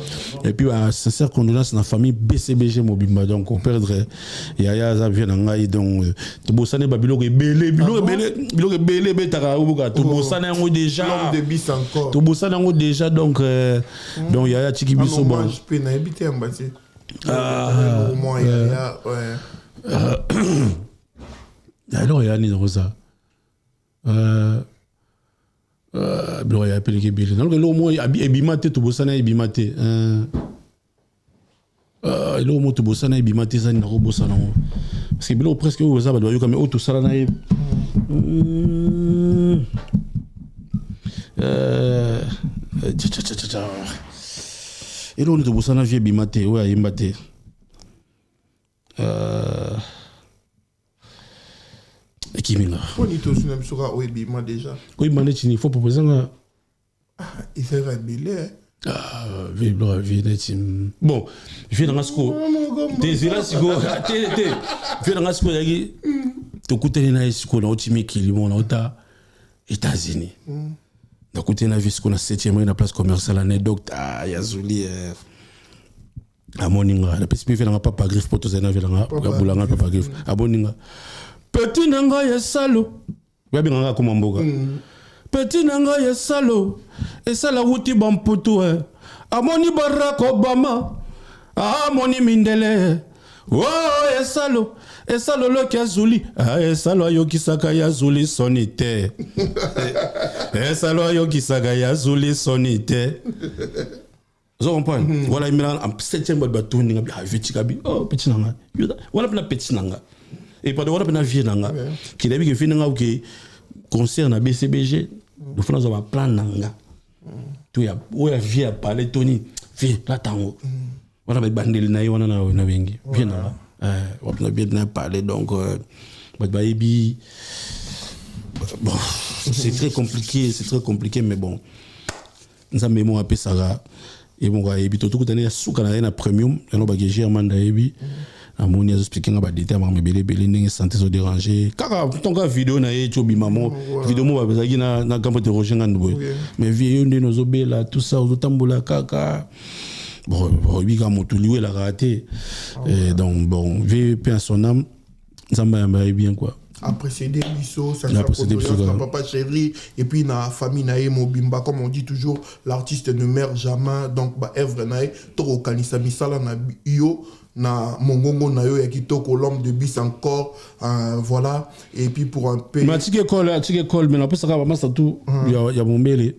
et puis sincère condoléances na famille BCBG mobimba donc on perdrait yaya za vient ngai donc to bosane ba biloko belé betara ubuka to bosane ngo déjà de bis encore to bosane ngo déjà donc yaya tiki biso bon je peux na habiter en bas au moins yaya ouais alors il y a ni rosa il y a pelike bile donc le mot ebimate to bosana ebimate le mot to bosana ebimate ça ni robosana parce que bilo presque oza ba doyo comme auto sala na et là on to bosana vie ebimate ouais ebimate Kiminga. On y tous même sur Webima déjà. Oui, il faut proposer un. Il s'est révélé. Bon, je vais dans la school. Désolé, si vous je vais dans la school. Tu écoutes les school, on t'y met qui limon aux États-Unis. Donc, écoutez la vie, qu'on a 7e rue, la place commerciale, anecdote, Yazuli. À Moninga, la perspective n'a pas griffe pour tous les navires, Boulanga, papa griffe. À Moninga. Petit Nanga Yesalo. Ouais, bien, on comme Mboga. Petit Nanga Yesalo. Et ça, la route Bamputo. À Moni Barack Obama. À Moni Mindele. Oh, Yesalo. Yesalo lo Yazuli. Ah, Yesalo Ayokisaka Yazuli sonite. Yesalo Ayokisaka Yazuli sonite. Vous comprenez? Voilà, il m'a en 7e bateau, il a vu oh, petit nanga. Voilà, la petit nanga. Et pas de voilà, la vie nanga. Qui a vu que fait nanga qui concerne la BCBG, nous faisons un plan nanga. Tu as, où la vie a parlé, Tony, vie, la tango. Voilà, mais bandel naï, on a vengi. Bien là. On a bien parlé, donc, baby. Bon, c'est très compliqué, mais bon. Nous avons mémoire à Pessara. Et bon, et puis tout le monde sous Canada na premium, on va gérer Amanda Ebi. Amoni a expliqué nga ba détail ma belé ndenge santé so déranger. Kaka ton ka vidéo na ye chobi maman, vidéo mo ba bezaki na kampo de roger ngandbo. Mais vieux ndé no zobela tout ça au tambola kaka. Bon, oui ka motuli la raté. Et donc bon, vieux paix à son âme, Zamba yamba bien quoi. a précédé Bisso, ça a précédé Bisso, papa chéri, et puis na famille nae Mobimba, comme on dit toujours, l'artiste ne meurt jamais, donc bah œuvre nae, toro kanisa misala na yo, na mongongo na yo yakitoko l'homme de bis encore, voilà, et puis pour un pays. Mais tu école, mais après ça va vraiment ça tout, il y a mon mêlé,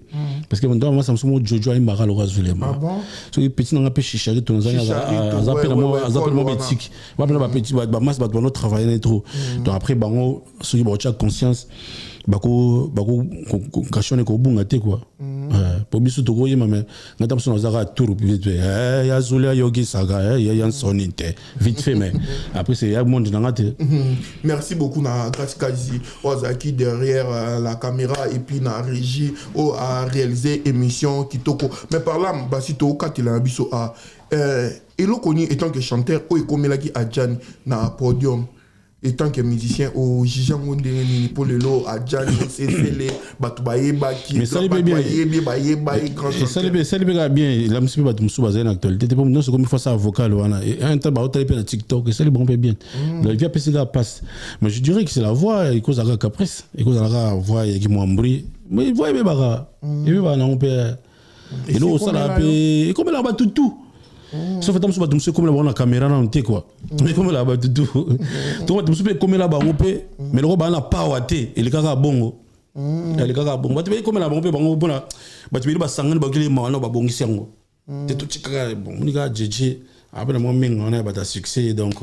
parce que maintenant moi ça me semble Jojo Imara le Razulema. Ah bon? So petit n'en a pas chichari ton zanya, appelle moi bétique, moi appelle moi petit, bah masse bah doit travailler trop, donc après bah on ceux qui ont conscience. Bako kashone ko bunga te quoi po bisu to goye mame ngata mso nazara tour vite fait ya zulia yogi saga ya sonite vite fait mais après c'est ya monde ngate. Merci beaucoup na Kaskazi Ozaki derrière la caméra et puis na régie au a réalisé émission kitoko mais par là basito katila biso a elo koni étant que chanteur o ekomelaki adjan na podium. Et tant que musicien au Jijango Ndeni pour le lot à Jan Cécile Batoubaye Baki mais ça libère bien la musique va tout baser en actualité c'est pas non c'est comme il faut ça vocal voilà et un temps bah au na TikTok et ça libère bien la vie PC passe mais je dirais que c'est la voix et cause à caprice et cause à la voix qui m'embrouille mais voix et baga et bah non on peut et là ça la et comme là bas tout sauf que tu comme la caméra non t'es quoi mais comme là bas tout tu comme là bas on peut mais le roba na pas waté et le kaka bongo le kaka bongo tu comme là bas on peut bongo bona bah tu ba sangane ba kili ma na ba bongi sango t'es tout chika bon on ga jeje après moi menga on a ba succès donc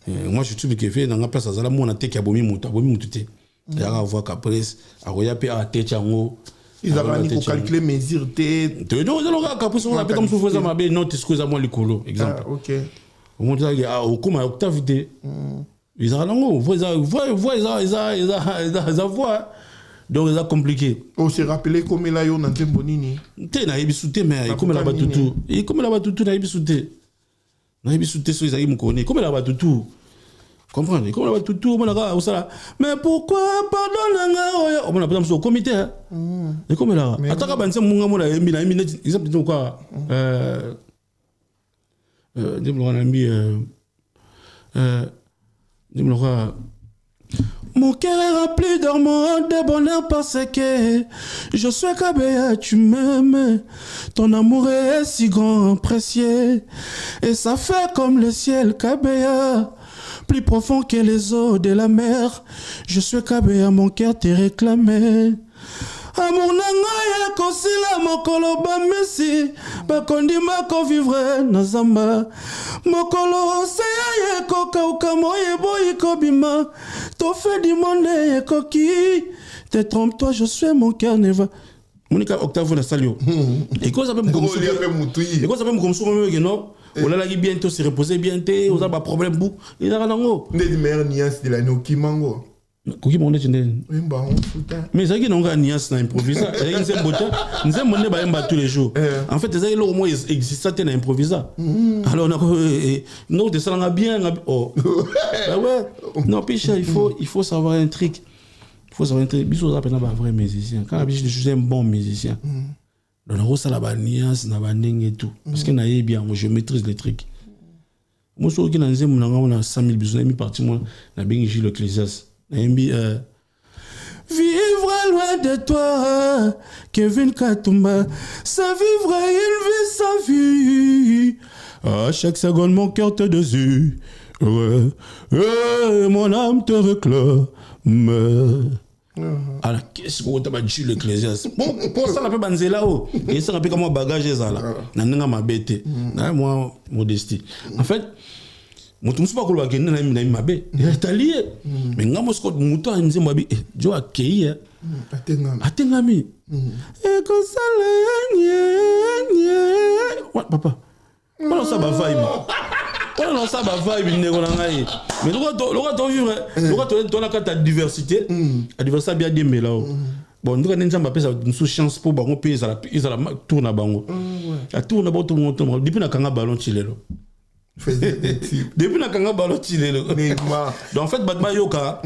moi je trouve que fait dans la place à la mona te ki abomi mutu te ya ga voir caprice a roya pe a tete yango. Ils avaient pour calculer mesure T. Non, ils ont capé sur la pétale comme ça m'a bien note excuse-moi le colo exemple. OK. Au moins ça au comment octave T. Ils ont lango, voix donc ils ont compliqué. On s'est rappelé comme là yo na Tembonini. Té na ibisouté mais comme là batutu. Et comme là batutu na ibisouté. Na ibisouté so ils ont m'connait. Comme là batutu. Comprendre comme là tout on a ça mais pourquoi pardonne on a pas au comité et comme là ataka banse munga mona yembi na yembi exemple donc quoi on a mis mon cœur est rempli d'hormones de bonheur parce que je suis Kabea, tu m'aimes. Ton amour est si grand, précieux. Et ça fait comme le ciel, Kabea. Plus profond que les eaux de la mer. Je suis Kabea, mon cœur t'est réclamé. Amour nanga kosila mokolo ba mesi ba kondima ko vivre na zamba mokolo se ya ko kauka moye boy ko bima to fait du monde koki te trompe-toi je suis mon cœur ne va Monica Octave na salio et quoi ça peut me comme et quoi ça peut me comme que non on l'a bientôt se reposer bientôt on a pas problème bou il a rango ne meilleure nuance de la no kimango Kuki monde mais ça qui n'ont pas nias na improviser et c'est beauté nous aime monde ba tous les jours en fait ça il au moins existe ça na improviser alors on a non de ça on a bien oh ouais non picha il faut savoir un truc biso ça pena ba vrai musicien quand je suis un bon musicien donc on ça la ba nias na ba ndenge et tout parce que na bien je maîtrise les trucs moi je qui na nzembo na ngona 100 000 biso na mi parti moi na bengi Gilles Ecclésias vivre loin de toi, Kevin Katumba, ça vivre une vie sans vie. À chaque seconde, mon cœur te désire. Ouais, mon âme te réclame. Alors, qu'est-ce que tu as dit l'Ecclésias? Pour ça, on a fait banzela là-haut. Et ça, on a fait comme un bagage là. On a ma bête. Moi, modestie. En fait, mutu musuba ko lwa kende na mabe ta lié mais ngamo sko mutu anze mwabi jo akei atengami e ko sala nye what papa wala sa ba vibe ne ko na ngai mais loka to vivre loka to na kata diversité adversaire bien dembe là bon ndika nzamba pesa nsu chance pour bango pe za la tourna bango a tourna ba to depuis na kanga ballon chilelo depuis na kanga ballon chilelo donc en fait batma yoka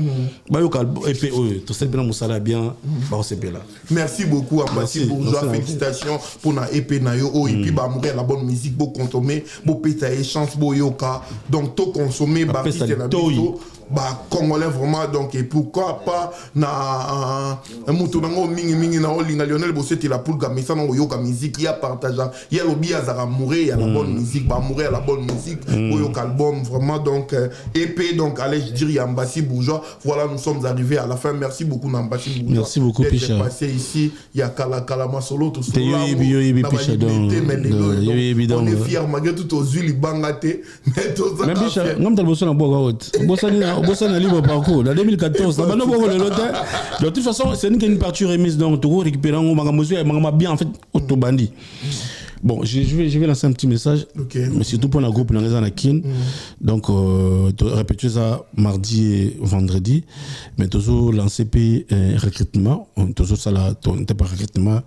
et puis tout ça bien musala bien ba c'est là. Merci beaucoup Ambassi Bourgeois, félicitations pour na EP na yo et puis ba mourir la bonne musique beau consommer beau péta et chance beau yoka donc to consommer ba piste na bito bah congolais vraiment donc et pourquoi pas na mutonango mingi na olinga Lionel Bosset la pour gamisa na yoka musique ya partager ya lobby azara mourir ya la bonne musique bah mourir la bonne musique yoka album vraiment donc EP donc allez je dire Yambassi Bourgeois voilà nous sommes arrivés à la fin merci beaucoup Yambassi Bourgeois merci beaucoup Picha passé ici il y a Kala Masolo tout ça on est fiers malgré tout aux huiles bangaté mais tout ça même Picha ngam tal bosso na boga haute bosso na libre parcours en 2014 ça va no bogo le lotin de toute façon c'est une partie remise donc tout récupérer on bien en fait autobandi. Bon, je vais lancer un petit message, mais surtout pour la groupe Nangaza-Nakin. Donc, répétez ça mardi et vendredi, mais toujours lancer recrutement, toujours ça là, pas recrutement,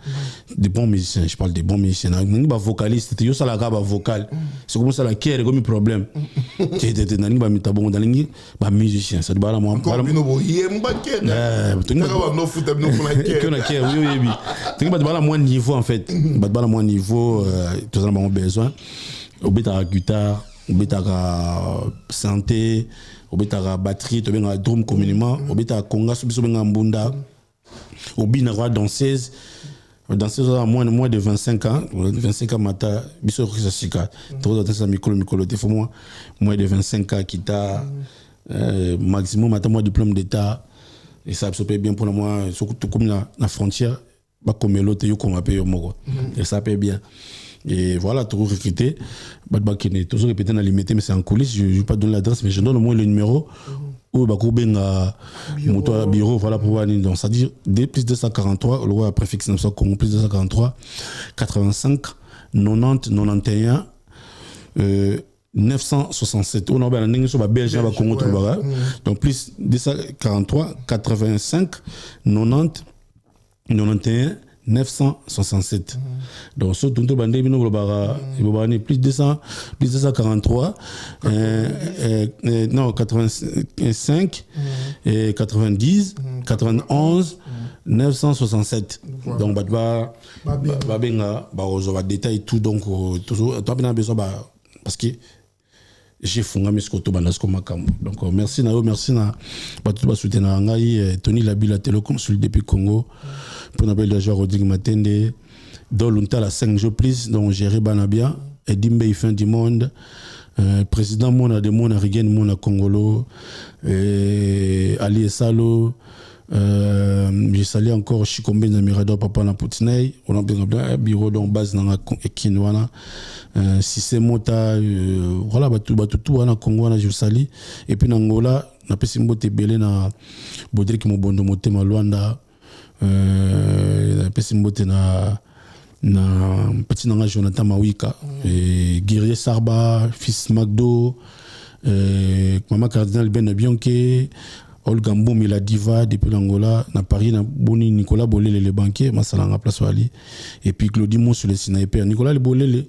des bons musiciens, je parle des bons musiciens, des vocalistes, c'est ça la gamme vocal, c'est comme ça la qui est comme problème. C'est des nani ba bon dans les musiciens, ça doit la moi. Encore bien au hier, moins niveau en fait, pas moins niveau. Tout ça avons besoin au bêta guitare au bêta santé au bêta batterie au bêta drum communément au bêta conga au bêta mbunda au bina danseuse à moins de 25 ans mata biso risasika tout ça mikolo te faut moins de 25 ans qui t'a maximum mata moi diplôme d'état et ça peut bien pour moi surtout comme la frontière pas comme l'autre yo comme payer moi et ça paye bien et voilà toujours recruté toujours répété dans les métiers mais c'est en coulisses je vais pas donner l'adresse mais je donne au moins le numéro ou bah benga moto bureau voilà pour voir donc ça dit plus 243 le roi préfixe 900 Congo plus 243 85 90 91 967 on a bien n'engue sur belge ba Congo donc plus 243 85 90 91 967 donc ce tout bandé bino globara plus 243 non 85 et 90 91 967 donc ba benga ba rejoindre détail tout donc toujours toi bien besoin parce que j'ai fondé mes scotos banasco makambo donc merci na tout ba soutenir ngai Tony Labila téléconsul depuis Congo pour n'appelle la joie Rodrigue Matende dans l'unta la 5 jours plus donc géré banabia Edimbe fin du monde président mona de mona rigen mona congolo Ali Salo je salue encore Chikombe na Mirador papa na Poutinei on a bien bureau dans base na Kinwana si c'est mota voilà tout na Congo na je salue et puis na Angola na pesi mbote belé na Bodrik Mobondo motema Luanda pesi mbote na petit nanga Jonathan Mawika guerrier Sarba fils Magdo maman cardinal Ben Bianke Olga Mboumi la diva depuis l'Angola na Paris na Boni Nicolas Bolele le banquier masalanga place wali et puis Claudie Mon sur le sniper Nicolas le Bolele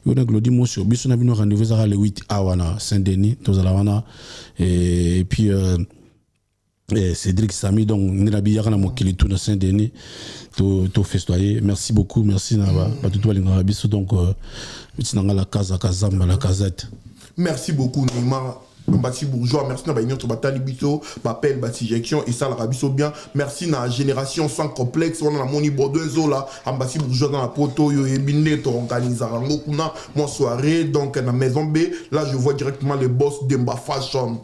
yona Claudie Mon sur biso na bino rendez-vous à le 8 awana Saint-Denis tozalawana et puis Cédric Samy donc na biyaka na mokili tout na Saint-Denis to festoyer merci beaucoup merci na ba tout linga biso donc petit nanga la casa kazamba la casette merci beaucoup Neymar Yambassi Bourgeois, merci na baignoto batali biso, bapel batijection et ça la rabiso bien. Merci na génération sans complexe, on a moni Bordeaux là, Yambassi Bourgeois dans la poto yo ebinde to organiser rango kuna mon soirée donc na maison B, là je vois directement le boss Demba Fashion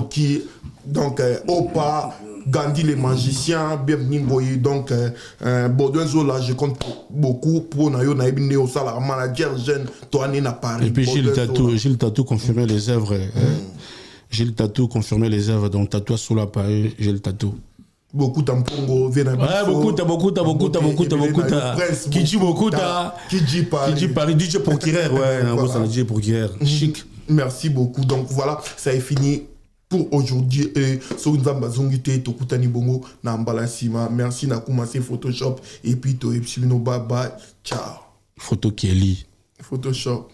qui donc Opa Gandhi les magiciens, bienvenue boy donc Bordeaux là je compte beaucoup pour na yo na ebinde au salaire manager jeune toi na Paris. Et puis Gilles Tatou confirmé les œuvres Gilles Tatou confirmé les œuvres donc tatouage sur la Paris Gilles Tatou beaucoup tampongo beaucoup Kiji Paris DJ procureur DJ procureur chic. Merci beaucoup donc voilà ça est fini pour aujourd'hui et sur une zambazongité tokutani bongo na mbalansima merci na commencé Photoshop et puis to epsilon bye bye ciao photo Kelly Photoshop